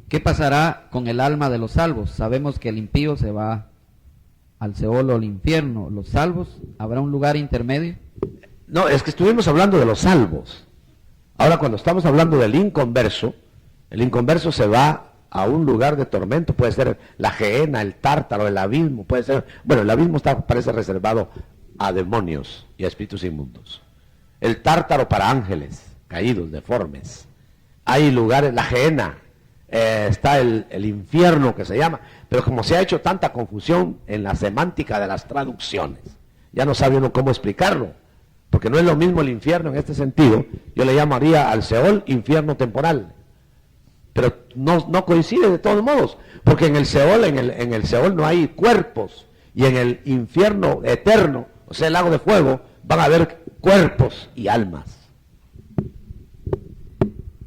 ¿Qué pasará con el alma de los salvos? Sabemos que el impío se va al Seol o al infierno. ¿Los salvos? ¿Habrá un lugar intermedio? No, es que estuvimos hablando de los salvos. Ahora cuando estamos hablando del inconverso, el inconverso se va a un lugar de tormento, puede ser la gehenna, el tártaro, el abismo, puede ser, bueno, el abismo parece reservado a demonios y a espíritus inmundos. El tártaro para ángeles caídos, deformes. Hay lugares, la gehenna, está el infierno que se llama, pero como se ha hecho tanta confusión en la semántica de las traducciones, ya no sabe uno cómo explicarlo, porque no es lo mismo el infierno en este sentido. Yo le llamaría al Seol infierno temporal, pero no coincide de todos modos, porque en el Seol, en el Seol no hay cuerpos, y en el infierno eterno, o sea el lago de fuego, van a haber cuerpos y almas.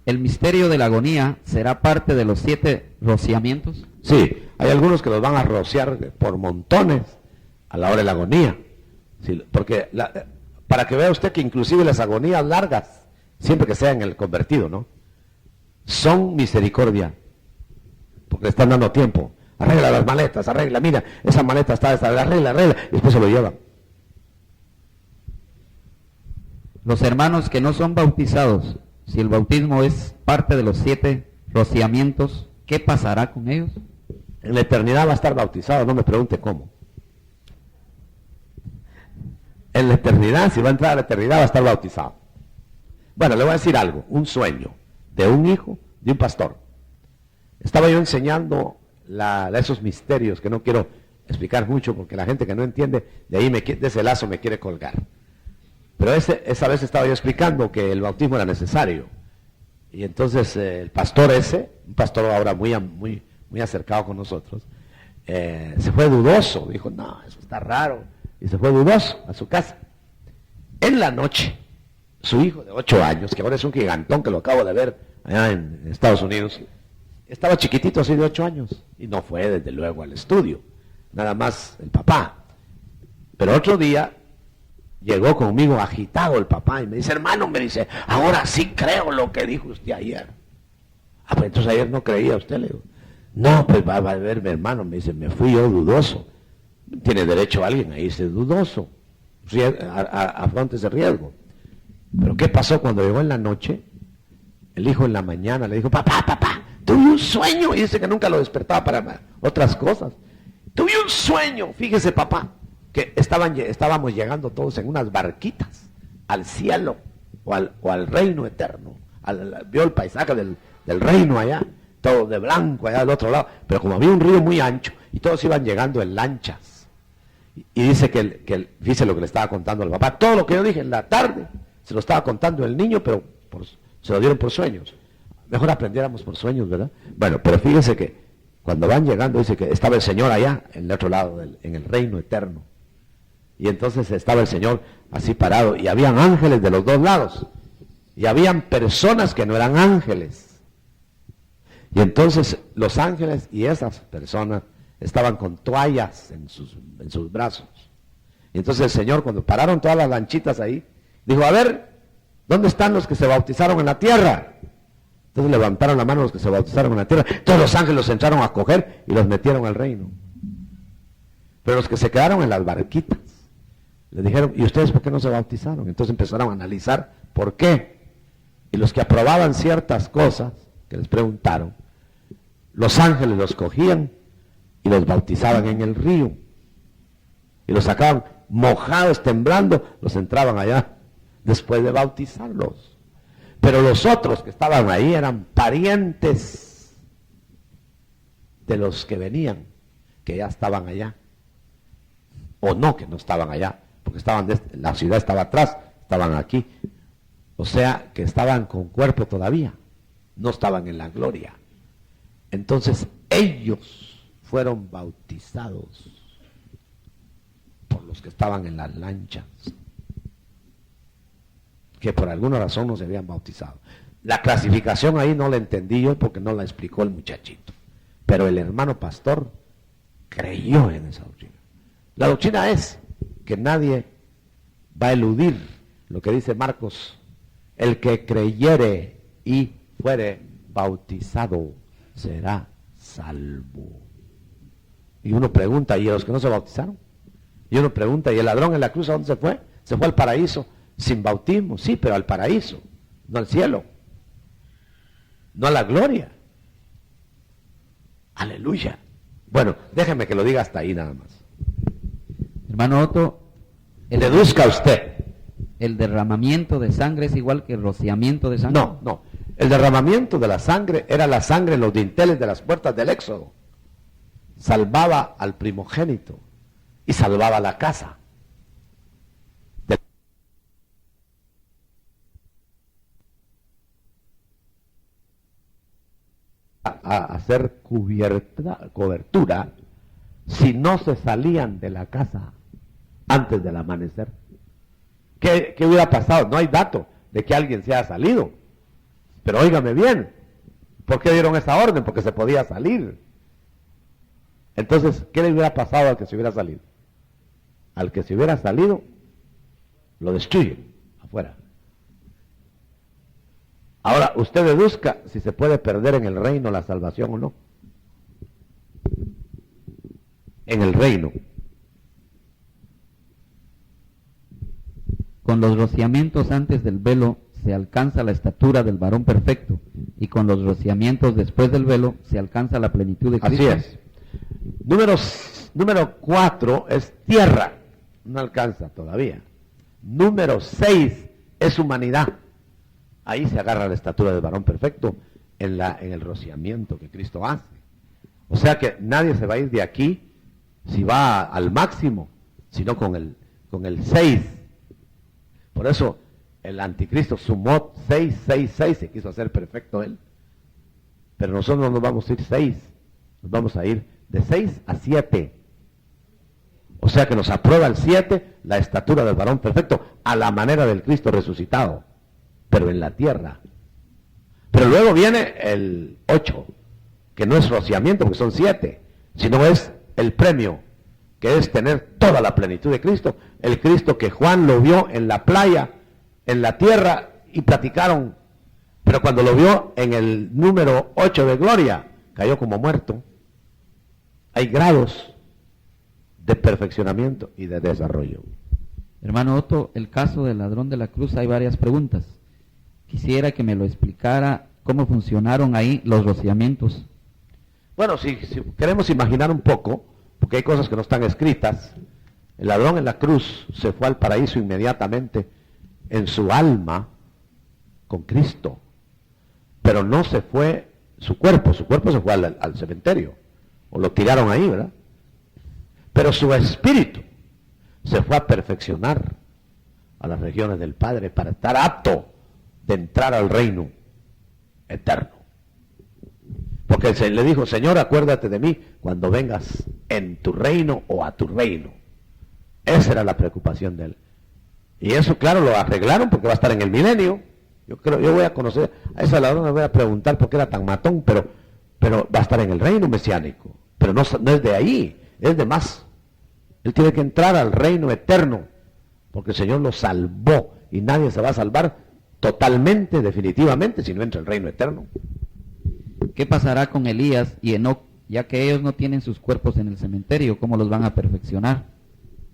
¿El misterio de la agonía será parte de los 7 rociamientos? Sí, hay algunos que los van a rociar por montones a la hora de la agonía, sí, porque para que vea usted que inclusive las agonías largas, siempre que sean el convertido, ¿no?, son misericordia, porque le están dando tiempo. Arregla las maletas, arregla, mira, esa maleta está, arregla, y después se lo llevan. Los hermanos que no son bautizados, si el bautismo es parte de los 7 rociamientos, ¿qué pasará con ellos? En la eternidad va a estar bautizado, no me pregunte cómo. En la eternidad, si va a entrar a la eternidad, va a estar bautizado. Bueno, le voy a decir algo, un sueño de un hijo de un pastor. Estaba yo enseñando esos misterios que no quiero explicar mucho porque la gente que no entiende, de ese lazo me quiere colgar. Pero esa vez estaba yo explicando que el bautismo era necesario. Y entonces el pastor un pastor ahora muy acercado con nosotros, se fue dudoso, dijo, no, eso está raro, y se fue dudoso a su casa. En la noche, su hijo de 8 años, que ahora es un gigantón que lo acabo de ver allá en Estados Unidos, estaba chiquitito así de 8 años, y no fue desde luego al estudio, nada más el papá. Pero otro día llegó conmigo agitado el papá y me dice, hermano, me dice, ahora sí creo lo que dijo usted ayer. Ah, pues entonces ayer no creía usted, le digo. No, pues va a ver mi hermano, me dice, me fui yo dudoso. Tiene derecho alguien a irse dudoso, afronte ese riesgo. Pero ¿qué pasó cuando llegó en la noche? El hijo en la mañana le dijo, papá, tuve un sueño, y dice que nunca lo despertaba para otras cosas. Tuve un sueño, fíjese papá, que estábamos llegando todos en unas barquitas al cielo o al reino eterno. Vio el paisaje del reino allá, todo de blanco allá del otro lado, pero como había un río muy ancho y todos iban llegando en lanchas. Y dice dice lo que le estaba contando al papá, todo lo que yo dije en la tarde se lo estaba contando el niño, pero se lo dieron por sueños. Mejor aprendiéramos por sueños, ¿verdad? Bueno, pero fíjese que cuando van llegando, dice que estaba el Señor allá, en el otro lado, en el reino eterno. Y entonces estaba el Señor así parado, y habían ángeles de los dos lados, y habían personas que no eran ángeles. Y entonces los ángeles y esas personas estaban con toallas en sus brazos. Y entonces el Señor, cuando pararon todas las lanchitas ahí, dijo, a ver, ¿dónde están los que se bautizaron en la tierra? Entonces levantaron la mano los que se bautizaron en la tierra. Todos los ángeles los entraron a coger y los metieron al reino. Pero los que se quedaron en las barquitas, le dijeron, ¿y ustedes por qué no se bautizaron? Entonces empezaron a analizar por qué. Y los que aprobaban ciertas cosas, que les preguntaron, los ángeles los cogían y los bautizaban en el río. Y los sacaban mojados, temblando, los entraban allá después de bautizarlos. Pero los otros que estaban ahí eran parientes de los que venían, que ya estaban allá. O no, que no estaban allá, porque la ciudad estaba atrás, estaban aquí. O sea, que estaban con cuerpo todavía, no estaban en la gloria. Entonces, ellos fueron bautizados por los que estaban en las lanchas, que por alguna razón no se habían bautizado. La clasificación ahí no la entendí yo porque no la explicó el muchachito. Pero el hermano pastor creyó en esa doctrina. La doctrina es que nadie va a eludir lo que dice Marcos: el que creyere y fuere bautizado será salvo. Y uno pregunta, ¿y los que no se bautizaron? Y uno pregunta, ¿y el ladrón en la cruz a dónde se fue? Se fue al paraíso sin bautismo, sí, pero al paraíso, no al cielo, no a la gloria. Aleluya. Bueno, déjeme que lo diga hasta ahí nada más. Hermano Otto, deduzca usted. ¿El derramamiento de sangre es igual que el rociamiento de sangre? No, no. El derramamiento de la sangre era la sangre en los dinteles de las puertas del Éxodo. Salvaba al primogénito y salvaba la casa. A hacer cobertura si no se salían de la casa antes del amanecer. ¿Qué hubiera pasado? No hay dato de que alguien se haya salido. Pero óigame bien, ¿por qué dieron esa orden? Porque se podía salir. Entonces, ¿qué le hubiera pasado al que se hubiera salido? Al que se hubiera salido, lo destruyen afuera. Ahora, usted deduzca si se puede perder en el reino la salvación o no. En el reino. Con los rociamientos antes del velo se alcanza la estatura del varón perfecto, y con los rociamientos después del velo se alcanza la plenitud de Cristo. Así es. Número 4 es tierra, no alcanza todavía. Número 6 es humanidad. Ahí se agarra la estatura del varón perfecto en el rociamiento que Cristo hace. O sea que nadie se va a ir de aquí si va al máximo, sino con el 6. Por eso el anticristo sumó 6, se quiso hacer perfecto él. Pero nosotros no nos vamos a ir 6, nos vamos a ir de 6 a 7. O sea que nos aprueba el 7, la estatura del varón perfecto, a la manera del Cristo resucitado, pero en la tierra. Pero luego viene el 8, que no es rociamiento, porque son 7, sino es el premio, que es tener toda la plenitud de Cristo. El Cristo que Juan lo vio en la playa, en la tierra, y platicaron, pero cuando lo vio en el número 8 de gloria, cayó como muerto. Hay grados de perfeccionamiento y de desarrollo. Hermano Otto, el caso del ladrón de la cruz, hay varias preguntas. Quisiera que me lo explicara cómo funcionaron ahí los rociamientos. Bueno, si queremos imaginar un poco, porque hay cosas que no están escritas, el ladrón en la cruz se fue al paraíso inmediatamente en su alma con Cristo, pero no se fue su cuerpo se fue al cementerio, o lo tiraron ahí, ¿verdad? Pero su espíritu se fue a perfeccionar a las regiones del Padre para estar apto de entrar al reino eterno. Porque se le dijo, Señor, acuérdate de mí cuando vengas en tu reino o a tu reino. Esa era la preocupación de él. Y eso, claro, lo arreglaron porque va a estar en el milenio. Yo voy a conocer, a esa ladrona voy a preguntar por qué era tan matón, pero va a estar en el reino mesiánico. Pero no es de ahí, es de más. Él tiene que entrar al reino eterno, porque el Señor lo salvó, y nadie se va a salvar totalmente, definitivamente, si no entra al reino eterno. ¿Qué pasará con Elías y Enoc, ya que ellos no tienen sus cuerpos en el cementerio? ¿Cómo los van a perfeccionar?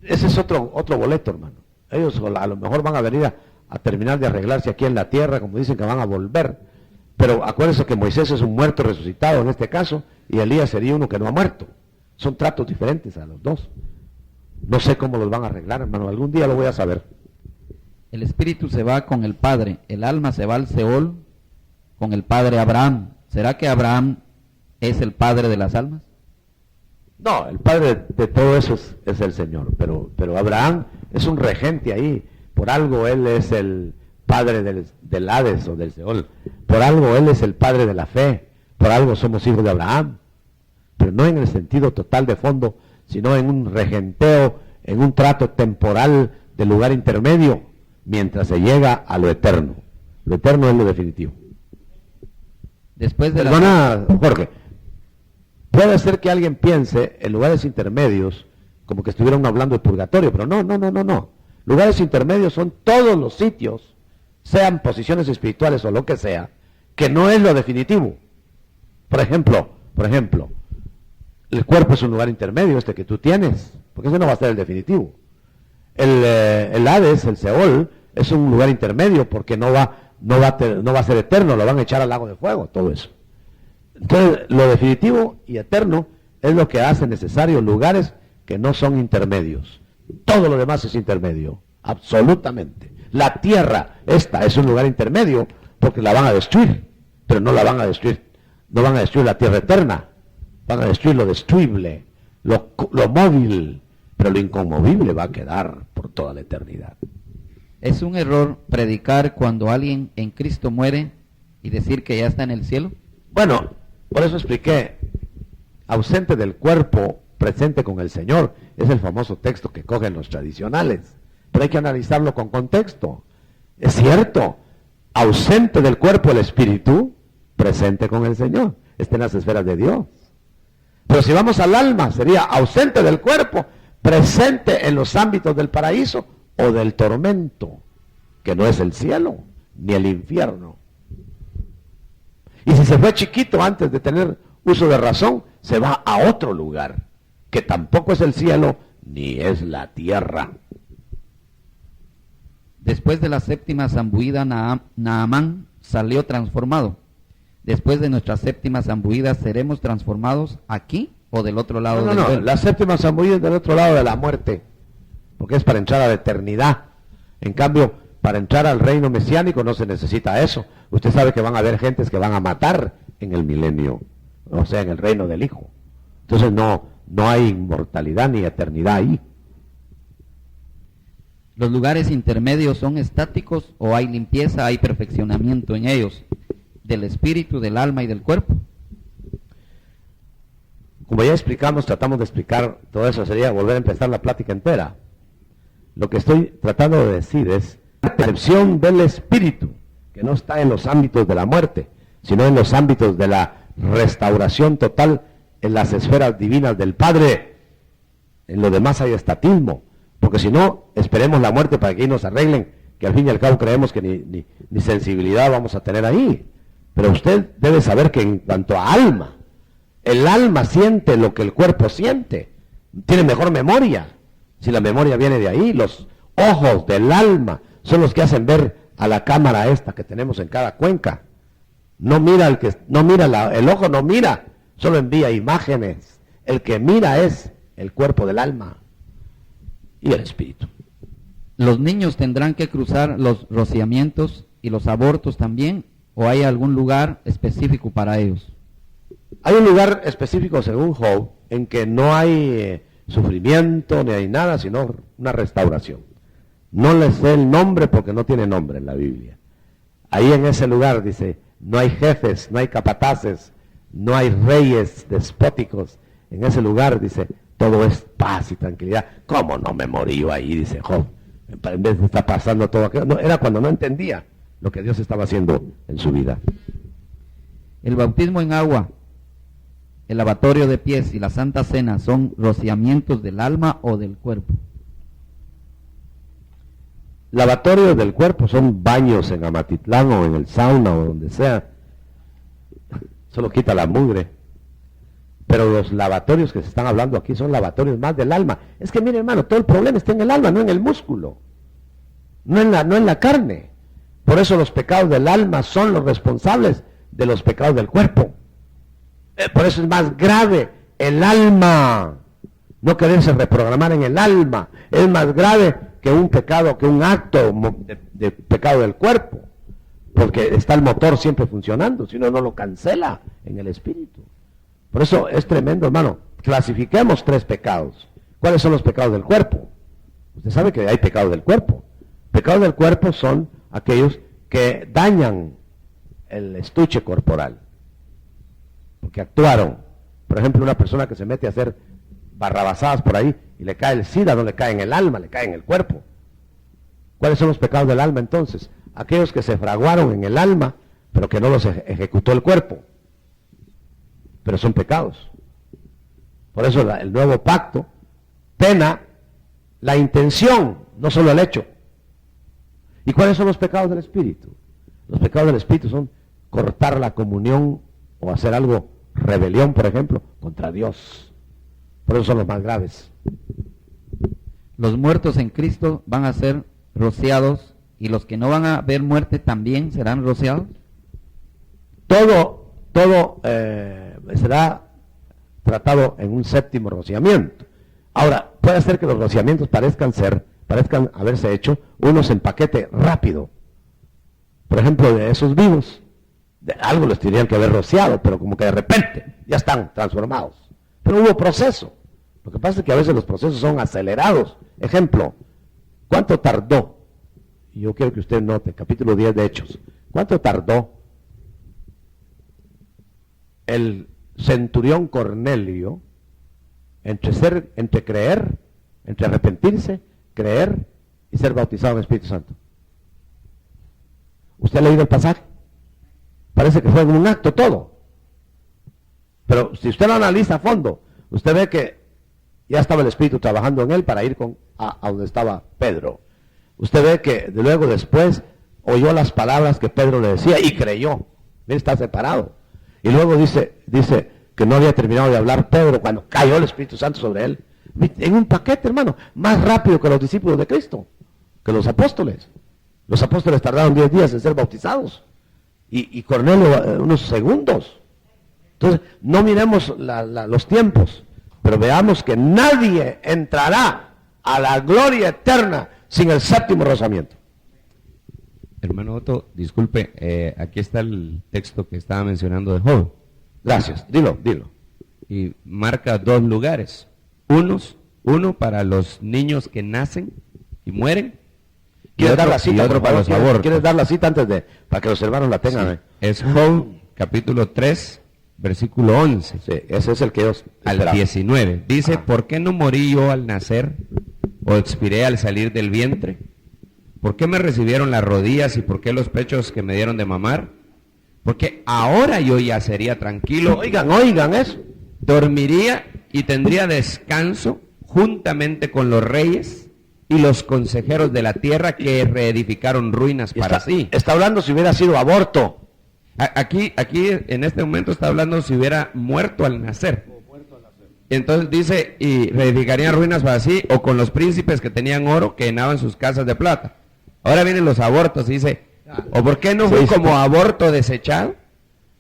Ese es otro boleto, hermano. Ellos a lo mejor van a venir a terminar de arreglarse aquí en la tierra, como dicen que van a volver. Pero acuérdense que Moisés es un muerto resucitado en este caso, y Elías sería uno que no ha muerto. Son tratos diferentes a los dos. No sé cómo los van a arreglar, hermano. Algún día lo voy a saber. El espíritu se va con el padre, el alma se va al Seol con el padre Abraham. ¿Será que Abraham es el padre de las almas? No, el padre de todo eso es el Señor, pero Abraham es un regente ahí. Por algo él es el padre del Hades o del Seol. Por algo él es el padre de la fe. Por algo somos hijos de Abraham. Pero no en el sentido total de fondo, sino en un regenteo, en un trato temporal de lugar intermedio, mientras se llega a lo eterno. Lo eterno es lo definitivo. Después de Perdona, Jorge. puede ser que alguien piense en lugares intermedios como que estuvieran hablando de purgatorio, pero no. Lugares intermedios son todos los sitios, sean posiciones espirituales o lo que sea, que no es lo definitivo. Por ejemplo, el cuerpo es un lugar intermedio, este que tú tienes, porque ese no va a ser el definitivo. El Hades, el Seol, es un lugar intermedio porque no va a ser eterno, lo van a echar al lago de fuego, todo eso. Entonces, lo definitivo y eterno es lo que hace necesario lugares que no son intermedios. Todo lo demás es intermedio, absolutamente. La tierra, esta es un lugar intermedio porque la van a destruir, pero no la van a destruir, no van a destruir la tierra eterna, van a destruir lo destruible, lo móvil, pero lo inconmovible va a quedar por toda la eternidad. ¿Es un error predicar cuando alguien en Cristo muere y decir que ya está en el cielo? Bueno, por eso expliqué, ausente del cuerpo, presente con el Señor, es el famoso texto que cogen los tradicionales, pero hay que analizarlo con contexto. Es cierto, ausente del cuerpo el espíritu, presente con el Señor, está en las esferas de Dios. Pero si vamos al alma, sería ausente del cuerpo, presente en los ámbitos del paraíso o del tormento, que no es el cielo ni el infierno. Y si se fue chiquito antes de tener uso de razón, se va a otro lugar, que tampoco es el cielo ni es la tierra. Después de la séptima zambullida, Naamán salió transformado. Después de nuestra séptima zambullida, ¿seremos transformados aquí o del otro lado del velo? La séptima zambullida es del otro lado de la muerte, porque es para entrar a la eternidad. En cambio, para entrar al reino mesiánico no se necesita eso. Usted sabe que van a haber gentes que van a matar en el milenio, o sea, en el reino del Hijo. Entonces no hay inmortalidad ni eternidad ahí. ¿Los lugares intermedios son estáticos o hay limpieza, hay perfeccionamiento en ellos, del espíritu, del alma y del cuerpo? Como ya explicamos, tratamos de explicar todo eso, sería volver a empezar la plática entera. Lo que estoy tratando de decir es la percepción del espíritu, que no está en los ámbitos de la muerte, sino en los ámbitos de la restauración total en las esferas divinas del Padre. En lo demás hay estatismo, porque si no, esperemos la muerte para que ahí nos arreglen, que al fin y al cabo creemos que ni sensibilidad vamos a tener ahí. Pero usted debe saber que en cuanto a alma, el alma siente lo que el cuerpo siente, tiene mejor memoria. Si la memoria viene de ahí, los ojos del alma son los que hacen ver a la cámara esta que tenemos en cada cuenca. El ojo no mira, solo envía imágenes. El que mira es el cuerpo del alma y el espíritu. ¿Los niños tendrán que cruzar los rociamientos y los abortos también, o hay algún lugar específico para ellos? Hay un lugar específico, según Job, en que no hay sufrimiento ni hay nada, sino una restauración. No les sé el nombre porque no tiene nombre en la Biblia. Ahí en ese lugar dice, no hay jefes, no hay capataces, no hay reyes despóticos. En ese lugar dice, todo es paz y tranquilidad. ¿Cómo no me morí yo ahí? Dice Job. En vez de estar pasando todo aquello. No, era cuando no entendía lo que Dios estaba haciendo en su vida. El bautismo en agua, el lavatorio de pies y la Santa Cena son rociamientos del alma o del cuerpo. Lavatorios del cuerpo son baños en Amatitlán o en el sauna o donde sea. Solo quita la mugre. Pero los lavatorios que se están hablando aquí son lavatorios más del alma. Es que mire, hermano, todo el problema está en el alma, no en el músculo. No en la carne. Por eso los pecados del alma son los responsables de los pecados del cuerpo. Por eso es más grave el alma. No quererse reprogramar en el alma. Es más grave que un pecado, que un acto de pecado del cuerpo. Porque está el motor siempre funcionando, si no, no lo cancela en el espíritu. Por eso es tremendo, hermano. Clasifiquemos 3 pecados. ¿Cuáles son los pecados del cuerpo? Usted sabe que hay pecados del cuerpo. Pecados del cuerpo son aquellos que dañan el estuche corporal. Porque actuaron. Por ejemplo, una persona que se mete a hacer barrabasadas por ahí y le cae el SIDA, no le cae en el alma, le cae en el cuerpo. ¿Cuáles son los pecados del alma entonces? Aquellos que se fraguaron en el alma, pero que no los ejecutó el cuerpo. Pero son pecados. Por eso el nuevo pacto pena la intención, no solo el hecho. ¿Y cuáles son los pecados del Espíritu? Los pecados del Espíritu son cortar la comunión o hacer algo, rebelión, por ejemplo, contra Dios. Por eso son los más graves. Los muertos en Cristo van a ser rociados, y los que no van a ver muerte también serán rociados. Todo será tratado en un séptimo rociamiento. Ahora, puede ser que los rociamientos parezcan haberse hecho unos en paquete rápido. Por ejemplo, de esos vivos, de algo les tendrían que haber rociado, pero como que de repente ya están transformados. Pero hubo proceso. Lo que pasa es que a veces los procesos son acelerados. Ejemplo, ¿cuánto tardó? Y yo quiero que usted note, capítulo 10 de Hechos. ¿Cuánto tardó el centurión Cornelio entre creer, entre arrepentirse, creer y ser bautizado en el Espíritu Santo? ¿Usted ha leído el pasaje? Parece que fue en un acto todo. Pero si usted lo analiza a fondo, usted ve que ya estaba el Espíritu trabajando en él para ir a donde estaba Pedro. Usted ve que luego después oyó las palabras que Pedro le decía y creyó. Él está separado. Y luego dice que no había terminado de hablar Pedro cuando cayó el Espíritu Santo sobre él. En un paquete, hermano, más rápido que los discípulos de Cristo, que los apóstoles. Los apóstoles tardaron 10 días en ser bautizados. Y Cornelio unos segundos. Entonces, no miremos los tiempos, pero veamos que nadie entrará a la gloria eterna sin el séptimo rociamiento. Hermano Otto, disculpe, aquí está el texto que estaba mencionando de Job. Gracias, dilo. Y marca 2 lugares. Uno para los niños que nacen y mueren. ¿Quieres dar la cita? Y otro para los abortos. ¿Quieres dar la cita antes para que los hermanos la tengan? Sí. Es Job, capítulo 3, versículo 11. Sí, ese es el que ellos al 19. Dice, ¿por qué no morí yo al nacer o expiré al salir del vientre? ¿Por qué me recibieron las rodillas y por qué los pechos que me dieron de mamar? Porque ahora yo ya sería tranquilo. Oigan eso. Dormiría y tendría descanso juntamente con los reyes y los consejeros de la tierra que reedificaron ruinas para sí. Está hablando si hubiera sido aborto. Aquí en este momento está hablando si hubiera muerto al nacer. Entonces dice, y reedificarían ruinas para sí, o con los príncipes que tenían oro que llenaban sus casas de plata. Ahora vienen los abortos y dice, ¿o por qué no fui como aborto desechado?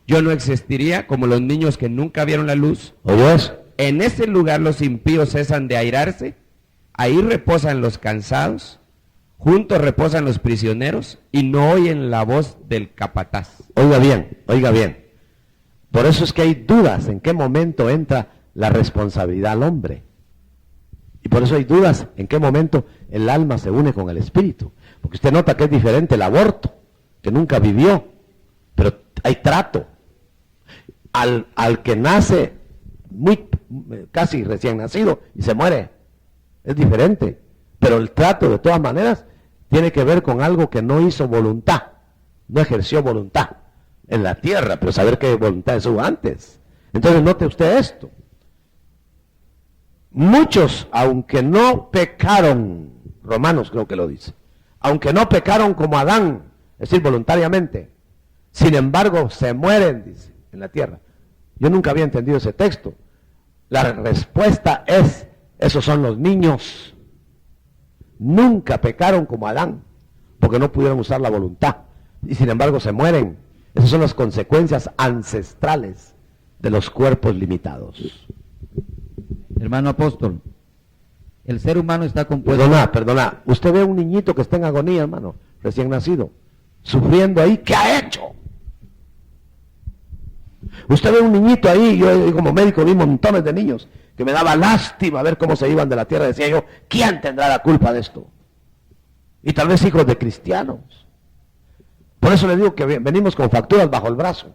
Yo no existiría como los niños que nunca vieron la luz. ¿Oyes? En ese lugar los impíos cesan de airarse, ahí reposan los cansados, juntos reposan los prisioneros y no oyen la voz del capataz. Oiga bien. Por eso es que hay dudas en qué momento entra la responsabilidad al hombre. Y por eso hay dudas en qué momento el alma se une con el espíritu. Porque usted nota que es diferente el aborto, que nunca vivió, pero hay trato. Al que nace casi recién nacido y se muere, es diferente. Pero el trato de todas maneras tiene que ver con algo que no hizo voluntad, no ejerció voluntad en la tierra, pero saber qué voluntad hubo antes. Entonces note usted esto. Muchos, aunque no pecaron, Romanos creo que lo dice, aunque no pecaron como Adán, es decir, voluntariamente, sin embargo se mueren, dice, en la tierra. Yo nunca había entendido ese texto. La respuesta es, esos son los niños. Nunca pecaron como Adán, porque no pudieron usar la voluntad, y sin embargo se mueren. Esas son las consecuencias ancestrales de los cuerpos limitados. Hermano apóstol, el ser humano está compuesto... Perdona, usted ve a un niñito que está en agonía, hermano, recién nacido, sufriendo ahí, ¿qué ha hecho? Usted ve a un niñito ahí, yo como médico vi montones de niños, que me daba lástima ver cómo se iban de la tierra, decía yo, ¿quién tendrá la culpa de esto? Y tal vez hijos de cristianos. Por eso le digo que venimos con facturas bajo el brazo.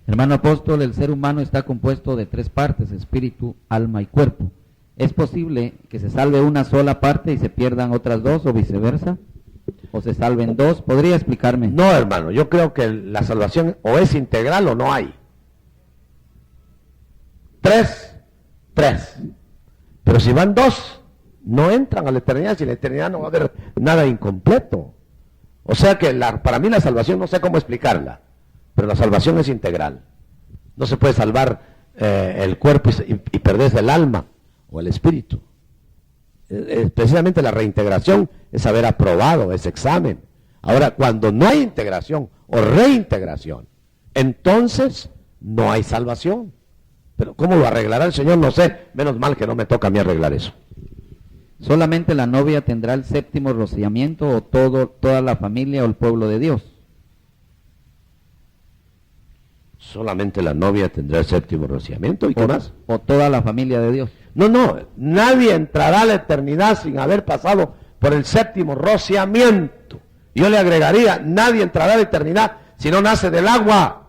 Hermano apóstol, el ser humano está compuesto de 3 partes, espíritu, alma y cuerpo. ¿Es posible que se salve una sola parte y se pierdan otras 2 o viceversa? ¿O se salven 2? ¿Podría explicarme? No, hermano, yo creo que la salvación o es integral o no hay. 3, 3. Pero si van 2, no entran a la eternidad. Si en la eternidad no va a haber nada incompleto. O sea que para mí la salvación, no sé cómo explicarla, pero la salvación es integral. No se puede salvar el cuerpo y perderse el alma o el espíritu. Precisamente la reintegración es haber aprobado ese examen. Ahora, cuando no hay integración o reintegración, entonces no hay salvación. Pero ¿cómo lo arreglará el Señor? No sé. Menos mal que no me toca a mí arreglar eso. ¿Solamente la novia tendrá el séptimo rociamiento o toda la familia o el pueblo de Dios? Solamente la novia tendrá el séptimo rociamiento. ¿Y qué más? O toda la familia de Dios. No, nadie entrará a la eternidad sin haber pasado por el séptimo rociamiento. Yo le agregaría, nadie entrará a la eternidad si no nace del agua.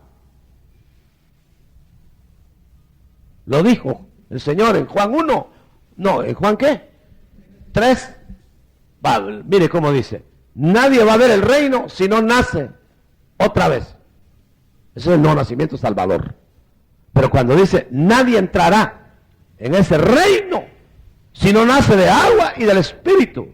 Lo dijo el Señor en Juan 1. No, ¿en Juan qué? 3. Mire cómo dice. Nadie va a ver el reino si no nace otra vez. Ese es el nuevo nacimiento salvador. Pero cuando dice, nadie entrará en ese reino si no nace de agua y del Espíritu.